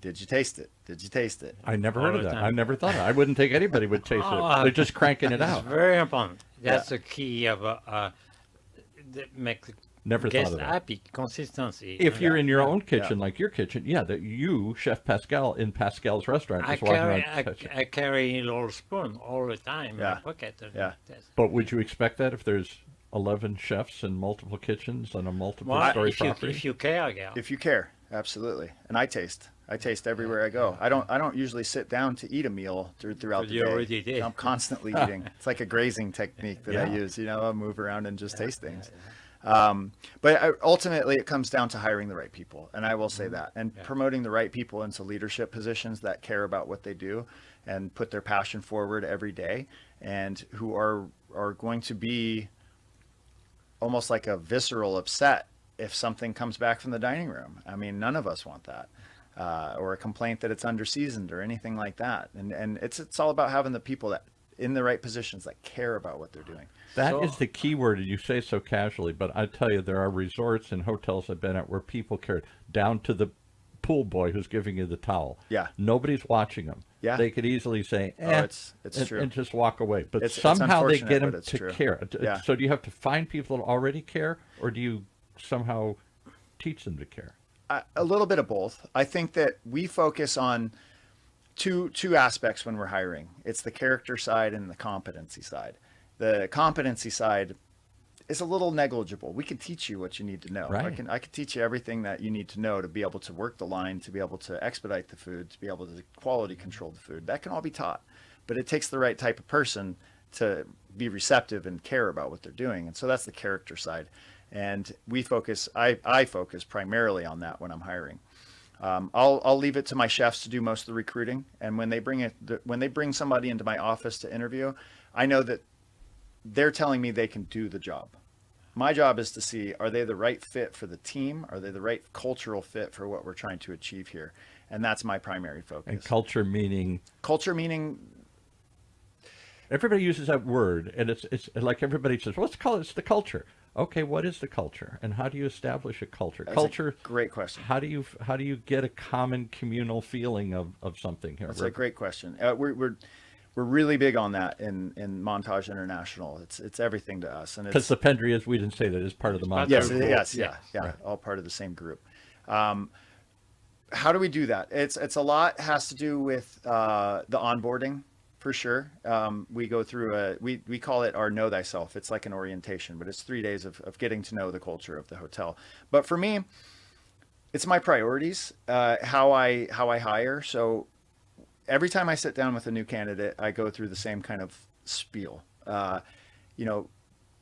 Did you taste it? Did you taste it?
I never
All
heard of
the
that.
time.
I never thought of it. I wouldn't think anybody would taste it. They're just cranking it out.
It's very important. That's the key of that make the
Never thought
guests
of that.
happy. Consistency.
If you're in your own kitchen,
yeah.
like your kitchen, that you, Chef Pascal, in Pascal's restaurant,
I
is walking
carry,
around the kitchen.
I carry a little spoon all the time in
Yeah.
my pocket. And
Yeah.
that's-
But would you expect that if there's 11 chefs and multiple kitchens on a multiple
Well,
story
if you,
property?
if you care, girl.
If you care, absolutely. And I taste everywhere I go. I don't usually sit down to eat a meal throughout
But
the
you
day.
already did.
I'm constantly eating. It's like a grazing technique that I
Yeah.
use. You know, I move around and just taste things. Ultimately, it comes down to hiring the right people, and I will say that, and promoting the right people into leadership positions that care about what they do and put their passion forward every day, and who are going to be almost like a visceral upset if something comes back from the dining room. I mean, none of us want that. Or a complaint that it's under-seasoned or anything like that. And it's all about having the people that in the right positions that care about what they're doing.
That is
So-
the key word, and you say so casually, but I tell you, there are resorts and hotels I've been at where people care down to the pool boy who's giving you the towel.
Yeah.
Nobody's watching them.
Yeah.
They could easily say,
it's
and,
true.
and just walk away. But
It's
somehow they
unfortunate,
get
but
them
it's
to
true.
care.
Yeah.
So do you have to find people that already care, or do you somehow teach them to care?
A little bit of both. I think that we focus on two aspects when we're hiring. It's the character side and the competency side. The competency side is a little negligible. We can teach you what you need to know.
Right.
I can teach you everything that you need to know to be able to work the line, to be able to expedite the food, to be able to quality control the food. That can all be taught, but it takes the right type of person to be receptive and care about what they're doing. And so that's the character side. And I focus primarily on that when I'm hiring. I'll leave it to my chefs to do most of the recruiting. And when they bring somebody into my office to interview, I know that they're telling me they can do the job. My job is to see, are they the right fit for the team? Are they the right cultural fit for what we're trying to achieve here? And that's my primary focus.
And culture meaning, everybody uses that word, and it's like everybody says, what's called? It's the culture. Okay, what is the culture, and how do you establish a culture?
That's
Culture.
a great question.
How do you get a common communal feeling of something here?
That's a great question. We're really big on that in Montage International. It's everything to us, and
Because
it's
the Pendry, as we didn't say that, is part of the
part
Montage.
of the
yes,
group.
yeah,
Right.
all part of the same group. How do we do that? It's a lot has to do with the onboarding. For sure. We go through we call it our Know Thyself. It's like an orientation, but it's 3 days of getting to know the culture of the hotel. But for me, it's my priorities, how I hire. So every time I sit down with a new candidate, I go through the same kind of spiel.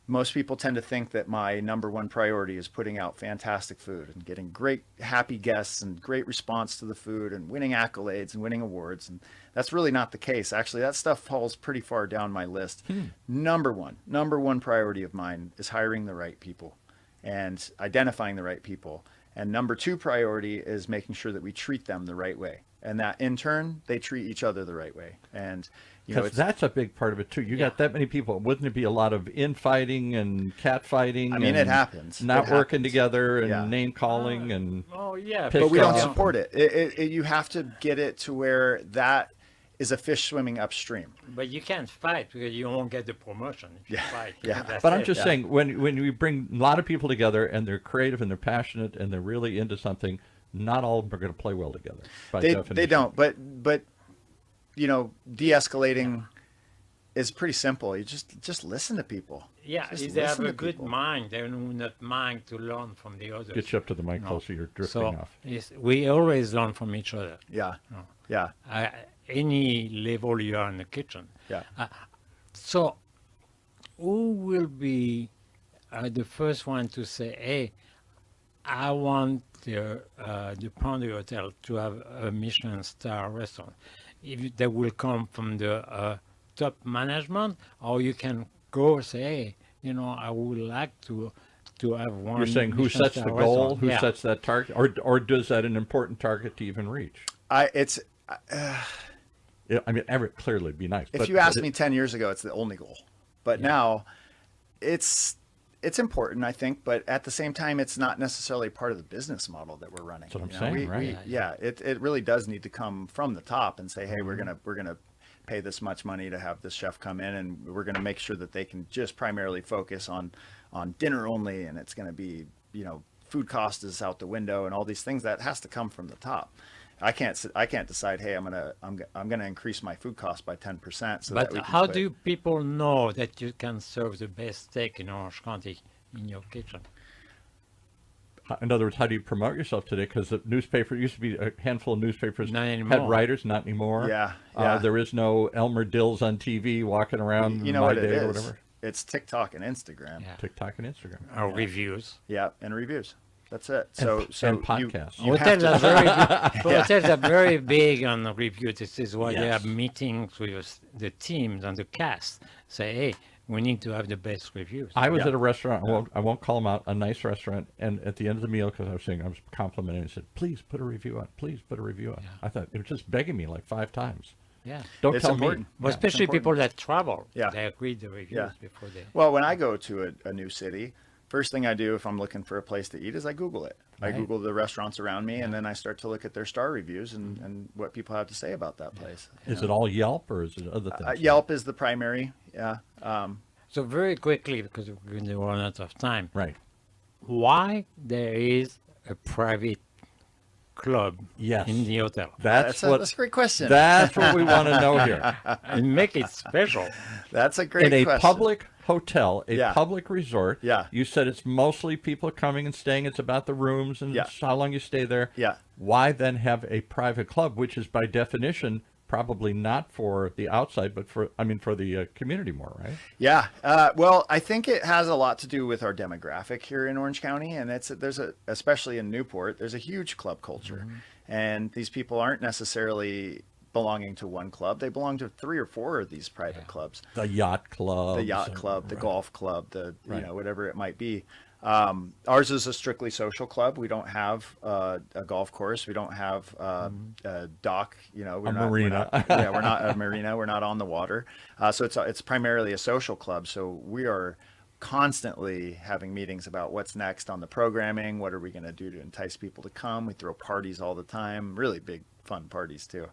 most people tend to think that my number one priority is putting out fantastic food and getting great, happy guests and great response to the food and winning accolades and winning awards. And that's really not the case. Actually, that stuff falls pretty far down my list. Number one priority of mine is hiring the right people and identifying the right people. And number two priority is making sure that we treat them the right way. And that in turn, they treat each other the right way. And
because that's a big part of it too. You got that many people. Wouldn't it be a lot of infighting and catfighting?
I mean, it happens.
Not working together and name calling and.
Oh yeah,
but we don't support it. You have to get it to where that is a fish swimming upstream.
But you can't fight because you won't get the promotion if you fight.
But I'm just saying, when we bring a lot of people together and they're creative and they're passionate and they're really into something, not all of them are going to play well together. By definition.
They don't. But de-escalating is pretty simple. You just listen to people.
Yeah, if they have a good mind, they will not mind to learn from the others.
Get you up to the mic closer. You're drifting off.
We always learn from each other.
Yeah.
Any level you are in the kitchen.
Yeah.
So, who will be the first one to say, "Hey, I want the PENDRY Hotel to have a Michelin star restaurant"? If they will come from the top management, or you can go say, "Hey, I would like to have one."
You're saying who sets the goal, who sets that target, or does that an important target to even reach? I mean, Everett clearly be nice.
If you asked me 10 years ago, it's the only goal. But now, it's important, I think. But at the same time, it's not necessarily part of the business model that we're running.
That's what I'm saying, right?
It really does need to come from the top and say, hey, we're gonna pay this much money to have this chef come in, and we're gonna make sure that they can just primarily focus on dinner only, and it's gonna be food cost is out the window and all these things. That has to come from the top. I can't decide, hey, I'm gonna increase my food cost by 10%.
But how do people know that you can serve the best steak in Orange County in your kitchen?
In other words, how do you promote yourself today? Because the newspaper used to be a handful of newspapers had writers, not anymore.
Yeah.
There is no Elmer Dills on TV walking around.
What it is?
Or whatever.
It's TikTok and Instagram.
Yeah.
TikTok and Instagram.
Reviews.
Yeah, and reviews. That's it.
And podcasts.
Hotels are very big on the review. This is why they have meetings with the teams and the cast. Say, hey, we need to have the best reviews.
I was at a restaurant. I won't call them out. A nice restaurant, and at the end of the meal, because I was complimenting, I said, "Please put a review on. Please put a review on." I thought it was just begging me like 5 times.
Yeah,
don't tell me.
Well, especially people that travel.
Yeah,
they read the reviews before they.
Well, when I go to a new city, first thing I do if I'm looking for a place to eat is I Google it. I Google the restaurants around me, and then I start to look at their star reviews and what people have to say about that place.
Is it all Yelp or is it other things?
Yelp is the primary. Yeah.
So very quickly, because we're going to run out of time.
Right.
Why there is a private club in the hotel?
That's a great question.
That's what we want to know here.
And make it special.
That's a great question.
In a public hotel, a public resort.
Yeah.
You said it's mostly people coming and staying. It's about the rooms and how long you stay there.
Yeah.
Why then have a private club, which is by definition probably not for the outside, but for the community more, right?
Yeah. Well, I think it has a lot to do with our demographic here in Orange County, and especially in Newport, there's a huge club culture, and these people aren't necessarily belonging to one club. They belong to 3 or 4 of these private clubs.
The yacht club.
The golf club, whatever it might be. Ours is a strictly social club. We don't have a golf course. We don't have a dock.
Marina.
We're not a marina. We're not on the water. So it's primarily a social club. So we are constantly having meetings about what's next on the programming. What are we going to do to entice people to come? We throw parties all the time. Really big, fun parties too.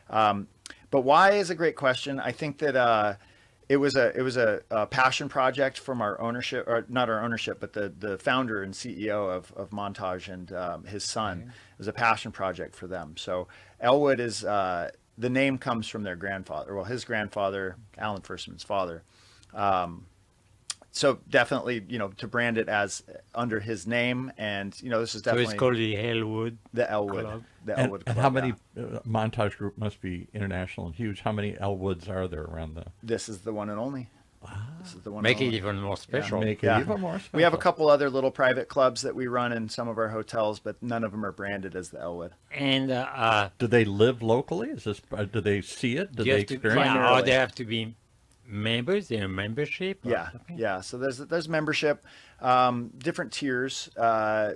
But why is a great question. I think that it was a passion project from our ownership, or not our ownership, but the founder and CEO of Montage and his son. It was a passion project for them. So Elwood is the name comes from their grandfather. Well, his grandfather, Alan Firstman's father. So definitely, to brand it as under his name, and this is definitely.
So it's called the Elwood.
The Elwood.
Club.
The Elwood Club.
And how many Montage Group must be international and huge? How many Elwoods are there around the?
This is the one and only. This is the one.
Make
in
it
Illinois.
even more special.
Make it
Yeah.
even more special.
We have a couple other little private clubs that we run in some of our hotels, but none of them are branded as the Elwood.
And
Do they live locally? Is this? Do they see it? Do
you
they
have to,
experience it?
or
Primarily.
they have to be members in a membership. or
Yeah,
something?
yeah. So there's membership, different tiers.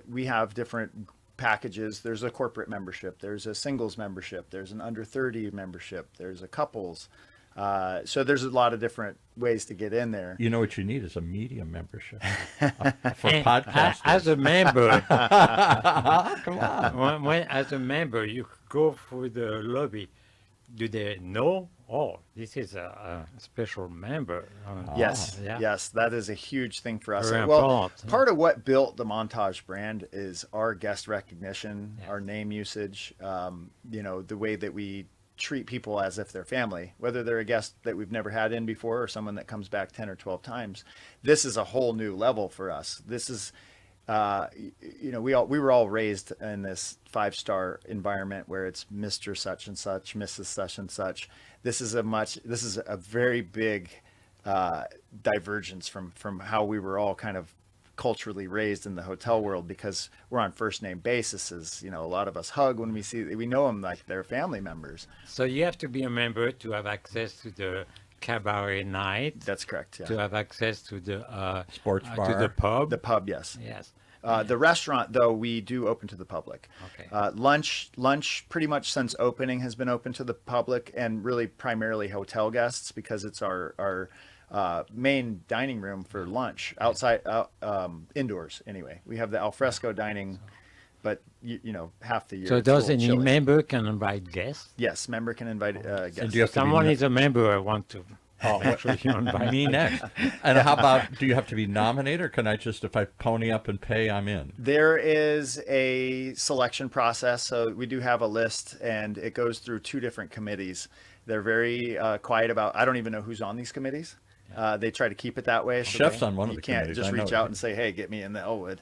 We have different packages. There's a corporate membership. There's a singles membership. There's an under 30 membership. There's a couples. So there's a lot of different ways to get in there.
You know what you need is a media membership for
And
podcasters.
as a member,
Come on.
as a member, you could go through the lobby. Do they know? Oh, this is a special member.
Yes,
yeah.
yes, that is a huge thing for us.
Very
Well,
important.
part of what built the Montage brand is our guest recognition,
Yes.
our name usage, the way that we treat people as if they're family, whether they're a guest that we've never had in before or someone that comes back 10 or 12 times. This is a whole new level for us. This is, we were all raised in this 5-star environment where it's Mr. such and such, Mrs. such and such. This is a very big divergence from how we were all kind of culturally raised in the hotel world, because we're on first name basis. A lot of us hug when we know them like they're family members.
So you have to be a member to have access to the cabaret night,
That's correct. Yeah.
to have access to the
Sports
to
bar.
the pub.
The pub, yes.
Yes.
The restaurant, though, we do open to the public.
Okay.
Lunch, pretty much since opening, has been open to the public, and really primarily hotel guests, because it's our main dining room for lunch. Outside, indoors anyway. We have the alfresco dining, but half the year.
So
it's a
does
little
any
chilly.
member can invite guests?
Yes, member can invite guests.
do you have to be
Someone
no-
is a member. I want to. Make sure you invite
Me next. And how about, do you have to be nominated, or can I just, if I pony up and pay, I'm in?
There is a selection process. So we do have a list, and it goes through 2 different committees. They're very quiet about, I don't even know who's on these committees. They try to keep it that way. So
Chef's on one of the
You can't
committees,
just
I know
reach
it.
out and say, hey, get me in the Elwood.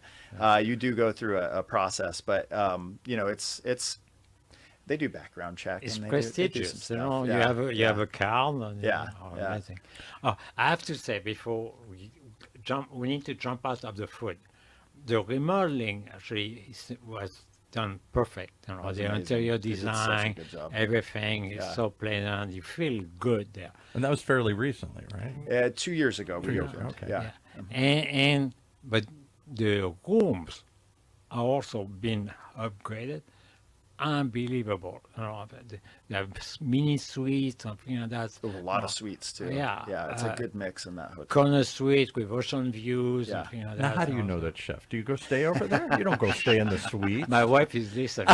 You do go through a process, but it's they do background check.
It's
and they
prestigious.
do
You
some
know,
stuff.
you have a card. And,
Yeah,
oh,
yeah.
amazing. Oh, I have to say, before we need to jump out of the food. The remodeling actually was done perfect. You know,
was
the
amazing.
interior
They did such a
design,
good job.
everything is
Yeah.
so pleasant. You feel good there.
And that was fairly recently, right?
2 years ago.
2
we
years ago,
opened.
okay.
Yeah.
But the rooms are also been upgraded. Unbelievable. You know, they have mini suites, something like that.
A lot of suites too.
Yeah,
Yeah. It's a good mix in that hotel.
Corner suites with ocean views,
Yeah.
something like
Now,
that.
how do you know that, Chef? Do you go stay over there? You don't go stay in the suite.
My wife is listening.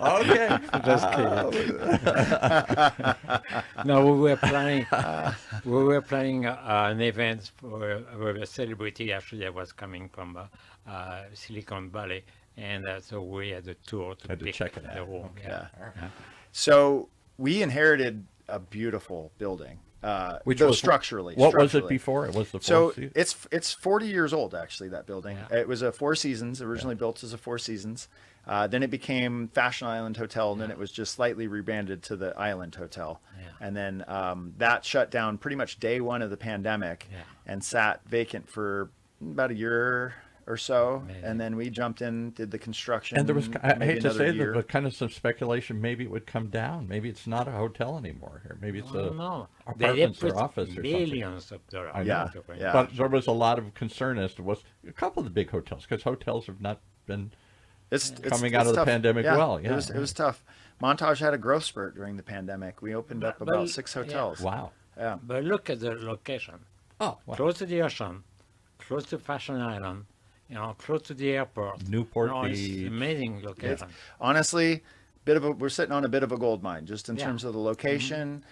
Okay.
Just kidding. No, we were planning an event for a celebrity actually that was coming from Silicon Valley, and so we had a tour to
Had to
pick
check it
the
out.
room.
Yeah.
Yeah.
So we inherited a beautiful building.
Which
though
was-
structurally.
What was it
structurally.
before? It was the
So
Four Seasons?
it's 40 years old actually, that building.
Yeah.
It was a Four Seasons, originally built as a Four Seasons. Then it became Fashion Island Hotel, and then it was just slightly rebranded to the Island Hotel.
Yeah.
And then that shut down pretty much day one of the pandemic,
Yeah.
and sat vacant for about a year or so.
Amazing.
And then we jumped in, did the construction.
And there was, I
maybe
hate to
another
say that,
year.
but kind of some speculation, maybe it would come down. Maybe it's not a hotel anymore here. Maybe it's a
No,
apartments
they
or
put
office or something.
millions of dollars.
I know.
Yeah,
into it.
yeah.
But there was a lot of concern as to was a couple of the big hotels, because hotels have not been
It's
coming out of the
tough.
pandemic well, yeah,
it was tough. Montage had a growth spurt during the pandemic. We opened up
But-
about 6
yeah.
hotels.
wow.
Yeah.
But look at the location.
Oh, wow.
Close to the ocean, close to Fashion Island, close to the airport.
Newport
It's
Beach.
amazing location.
Honestly, we're sitting on a bit of a gold mine, just in
Yeah.
terms of the location,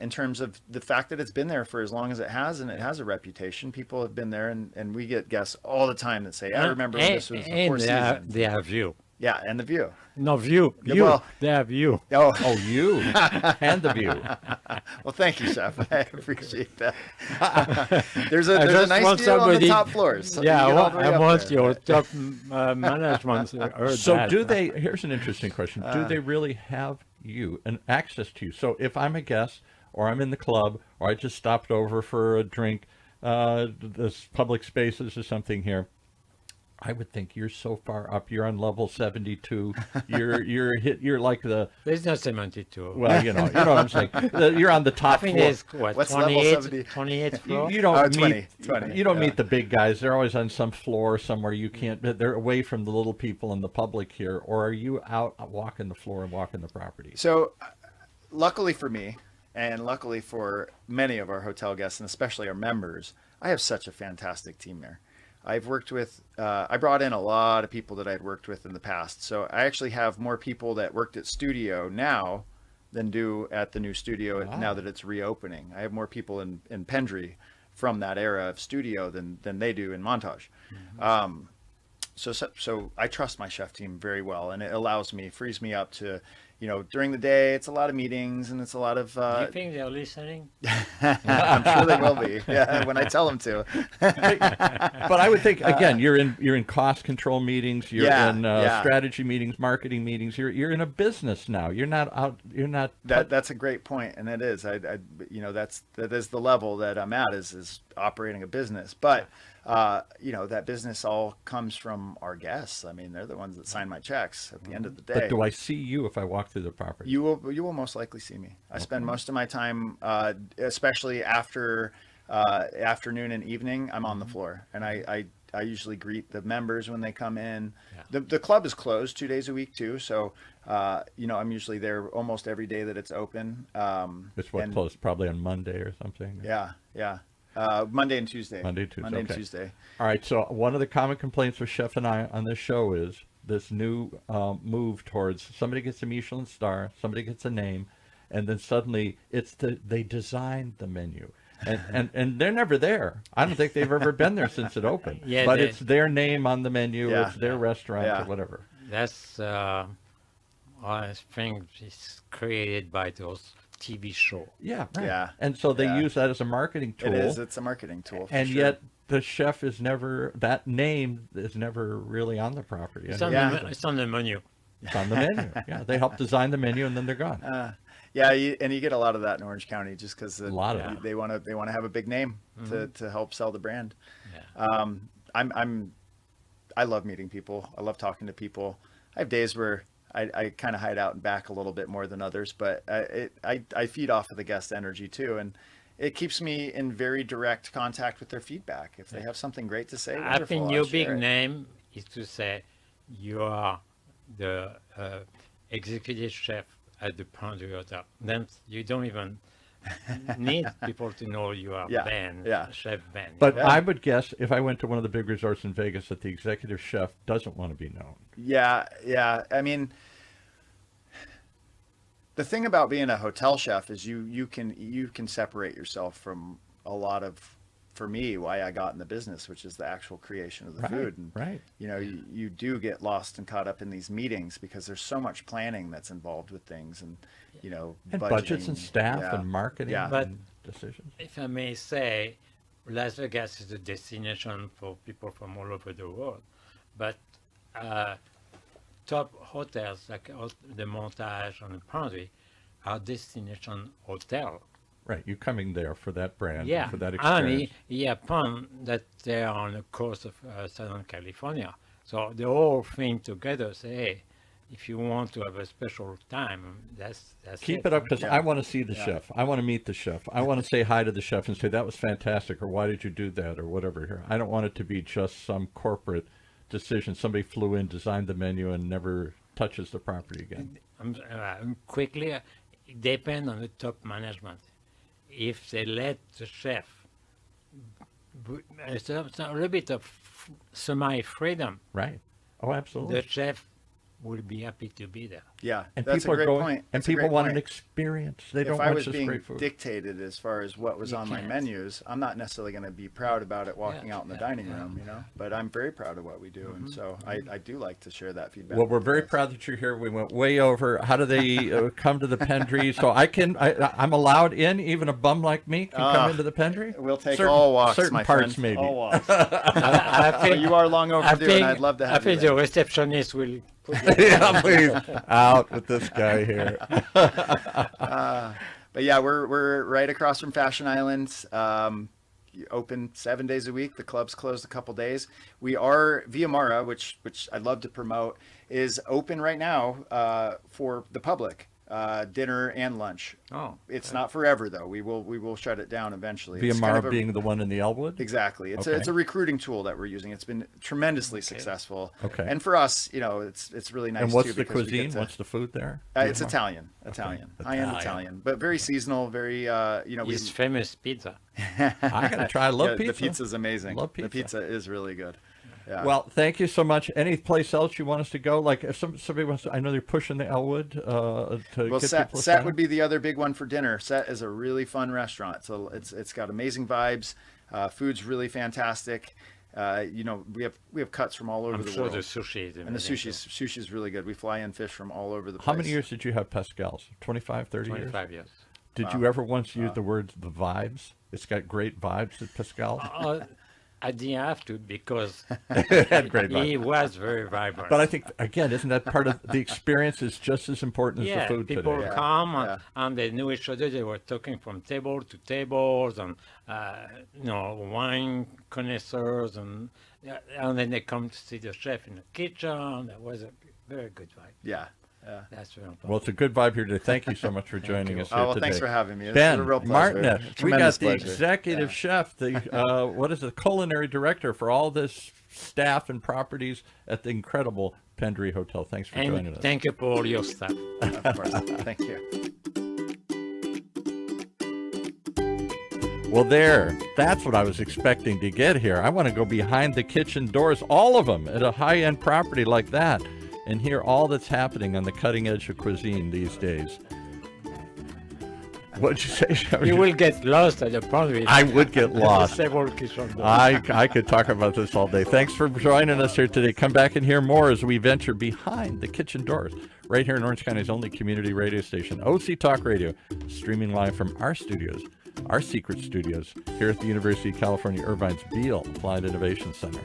in terms of the fact that it's been there for as long as it has, and it has a reputation. People have been there, and we get guests all the time that say, I remember when this was the Four
and
Seasons.
they have view.
Yeah, and the view.
No view.
Yeah,
You.
well-
They have view.
Oh,
Oh, you and the view.
well, thank you, Chef. I appreciate that. there's a
I
there's a
just
nice
want
view on the
somebody-
top floors. So
Yeah,
you get all the way
I
up
want
there.
your top management. Heard
So
that.
do they, here's an interesting question. Do they really have you and access to you? So if I'm a guest, or I'm in the club, or I just stopped over for a drink, this public spaces or something here. I would think you're so far up. You're on level 72. You're like the,
There's no 72.
well, you know what I'm saying. You're on the
I
top
think
floor.
there's what,
What's level
28,
70?
28 floor?
You don't
Oh,
meet
20,
you don't
yeah.
meet the big guys. They're always on some floor somewhere you can't. They're away from the little people and the public here. Or are you out walking the floor and walking the property?
So, luckily for me, and luckily for many of our hotel guests, and especially our members, I have such a fantastic team there. I've worked with, I brought in a lot of people that I'd worked with in the past. So I actually have more people that worked at studio now than do at the new studio
Wow.
now that it's reopening. I have more people in PENDRY from that era of studio than they do in Montage. So I trust my chef team very well, and it allows me, frees me up to, during the day, it's a lot of meetings and it's a lot of,
Do you think they're listening?
I'm sure they will be, yeah, when I tell them to.
But I would think again, you're in cost control meetings, you're in strategy meetings, marketing meetings. You're in a business now. You're not out. You're not.
That's a great point, and it is. That is the level that I'm at is operating a business, but. That business all comes from our guests. I mean, they're the ones that sign my checks at the end of the day.
But do I see you if I walk through the property?
You will most likely see me. I spend most of my time, especially after afternoon and evening, I'm on the floor, and I usually greet the members when they come in.
Yeah.
The club is closed 2 days a week too, so I'm usually there almost every day that it's open.
It's closed probably on Monday or something.
Yeah. Monday and Tuesday.
Monday and
and
okay.
Tuesday.
All right. So one of the common complaints with Chef and I on this show is this new move towards somebody gets a Michelin star, somebody gets a name, and then suddenly they designed the menu. And they're never there. I don't think they've ever been there since it opened.
Yeah,
but it's their name on the menu.
Yeah.
It's their restaurant or whatever.
That's, I think it's created by those TV shows.
Yeah. Right.
Yeah.
And so they
Yeah.
use that as a marketing tool.
It is. It's a marketing tool. For
And
sure.
yet the chef is never, that name is never really on the property.
It's
And
on,
Yeah.
it's on the menu.
it's on the menu. Yeah. They help design the menu and then they're gone.
And you get a lot of that in Orange County just because
A lot of it.
they want to have a big name to help sell the brand.
Yeah.
I love meeting people. I love talking to people. I have days where I kind of hide out and back a little bit more than others, but I feed off of the guest energy too, and it keeps me in very direct contact with their feedback. If they have something great to say,
I
wonderful,
think
I'll
your
share
big
it.
name is to say you are the executive chef at the PENDRY Hotel. Then you don't even need people to know you are
Yeah,
Ben,
yeah.
Chef Ben.
But
Yeah.
I would guess if I went to one of the big resorts in Vegas that the executive chef doesn't want to be known.
Yeah. I mean, the thing about being a hotel chef is you can separate yourself from a lot of, for me, why I got in the business, which is the actual creation of the food. And
right.
you do get lost and caught up in these meetings because there's so much planning that's involved with things, and
And budgets and
budgeting.
staff
Yeah.
and marketing
Yeah.
But-
and decisions.
if I may say, Las Vegas is a destination for people from all over the world. But top hotels like the Montage and the PENDRY are destination hotel.
Right. You're coming there for that brand,
Yeah,
for that
and
experience.
he happened that they are on the coast of Southern California. So the whole thing together say, hey, if you want to have a special time, that's
Keep it up because
Yeah.
I want to see the chef. I want to meet the chef. I want to say hi to the chef and say, that was fantastic, or why did you do that, or whatever. Here, I don't want it to be just some corporate decision. Somebody flew in, designed the menu, and never touches the property again.
Quickly, it depends on the top management. If they let the chef, it's a little bit of semi-freedom,
Right. Oh, absolutely.
the chef will be happy to be there.
Yeah,
And
that's
people
a great
are going,
point.
and
That's a
people
great
want an
point.
experience. They
If
don't
I
want
was
just
being
great food.
dictated as far as what was
You
on my
can't.
menus, I'm not necessarily going to be proud about it walking
Yeah,
out in the
yeah,
dining
yeah.
room, but I'm very proud of what we do, and so I do like to share that feedback.
Well, we're
with
very
guys.
proud that you're here. We went way over. How do they come to the Pendry? So I'm allowed in. Even a bum like me can come into the Pendry.
We'll take
Certain-
all walks,
certain
my
parts,
friend.
maybe.
All walks.
I
But
think,
you are long
I
overdue,
think,
and I'd love to
I
have you
think
there.
the receptionist will put
Yeah, please. Out with this guy here.
But yeah, we're right across from Fashion Island. Open 7 days a week. The club's closed a couple days. We are Via Mara, which I'd love to promote, is open right now for the public, dinner and lunch.
Oh,
It's not forever though. We will shut it down eventually.
Via
It's kind
Mara
of a-
being the one in the Elwood?
Exactly. It's a recruiting tool that we're using. It's been tremendously successful.
Okay.
And for us, it's really nice
And what's
too
the
because we get
cuisine?
to-
What's the food there?
it's
Via Mara?
Italian,
Okay.
high-end Italian, but very seasonal, very
his famous pizza.
I gotta try. I love pizza.
The pizza's amazing.
Love pizza.
The pizza is really good. Yeah.
Well, thank you so much. Any place else you want us to go? Like if somebody wants to, I know they're pushing the Elwood to
Well,
get
Set
people to sign up.
would be the other big one for dinner. Set is a really fun restaurant. So it's got amazing vibes. Food's really fantastic. We have cuts from all over
I'm
the
sure
world.
the sushi is
And the
amazing,
sushi's really good. We fly in fish from all over the place.
How many years did you have Pascal's? 25, 30
too.
years?
25 years.
Did you ever once use the word the vibes? It's got great vibes at Pascal's.
I didn't have to because
It had great
he
vibes.
was very vibrant.
But I think, again, isn't that part of the experience is just as important as
yeah,
the food
people
today?
come
Yeah.
and they knew each other. They were talking from table to tables and wine connoisseurs and then they come to see the chef in the kitchen. That was a very good vibe.
Yeah.
That's very important.
Well, it's a good vibe here today. Thank you so much for joining us here
Oh, well,
today.
thanks for having me. This
Ben
is a real pleasure.
Martinek, we got
Tremendous
the
pleasure.
executive chef, the culinary director for all this staff and properties at the incredible Pendry Hotel. Thanks for joining
And
us.
thank you for all your stuff.
Of course. Thank you.
Well, that's what I was expecting to get here. I want to go behind the kitchen doors, all of them, at a high-end property like that, and hear all that's happening on the cutting edge of cuisine these days. What'd you say, Chef?
You will get lost at the point.
I would get lost.
Several kitchen doors.
I could talk about this all day. Thanks for joining us here today. Come back and hear more as we venture behind the kitchen doors, right here in Orange County's only community radio station, OC Talk Radio, streaming live from our studios, our secret studios, here at the University of California, Irvine's Beale Applied Innovation Center.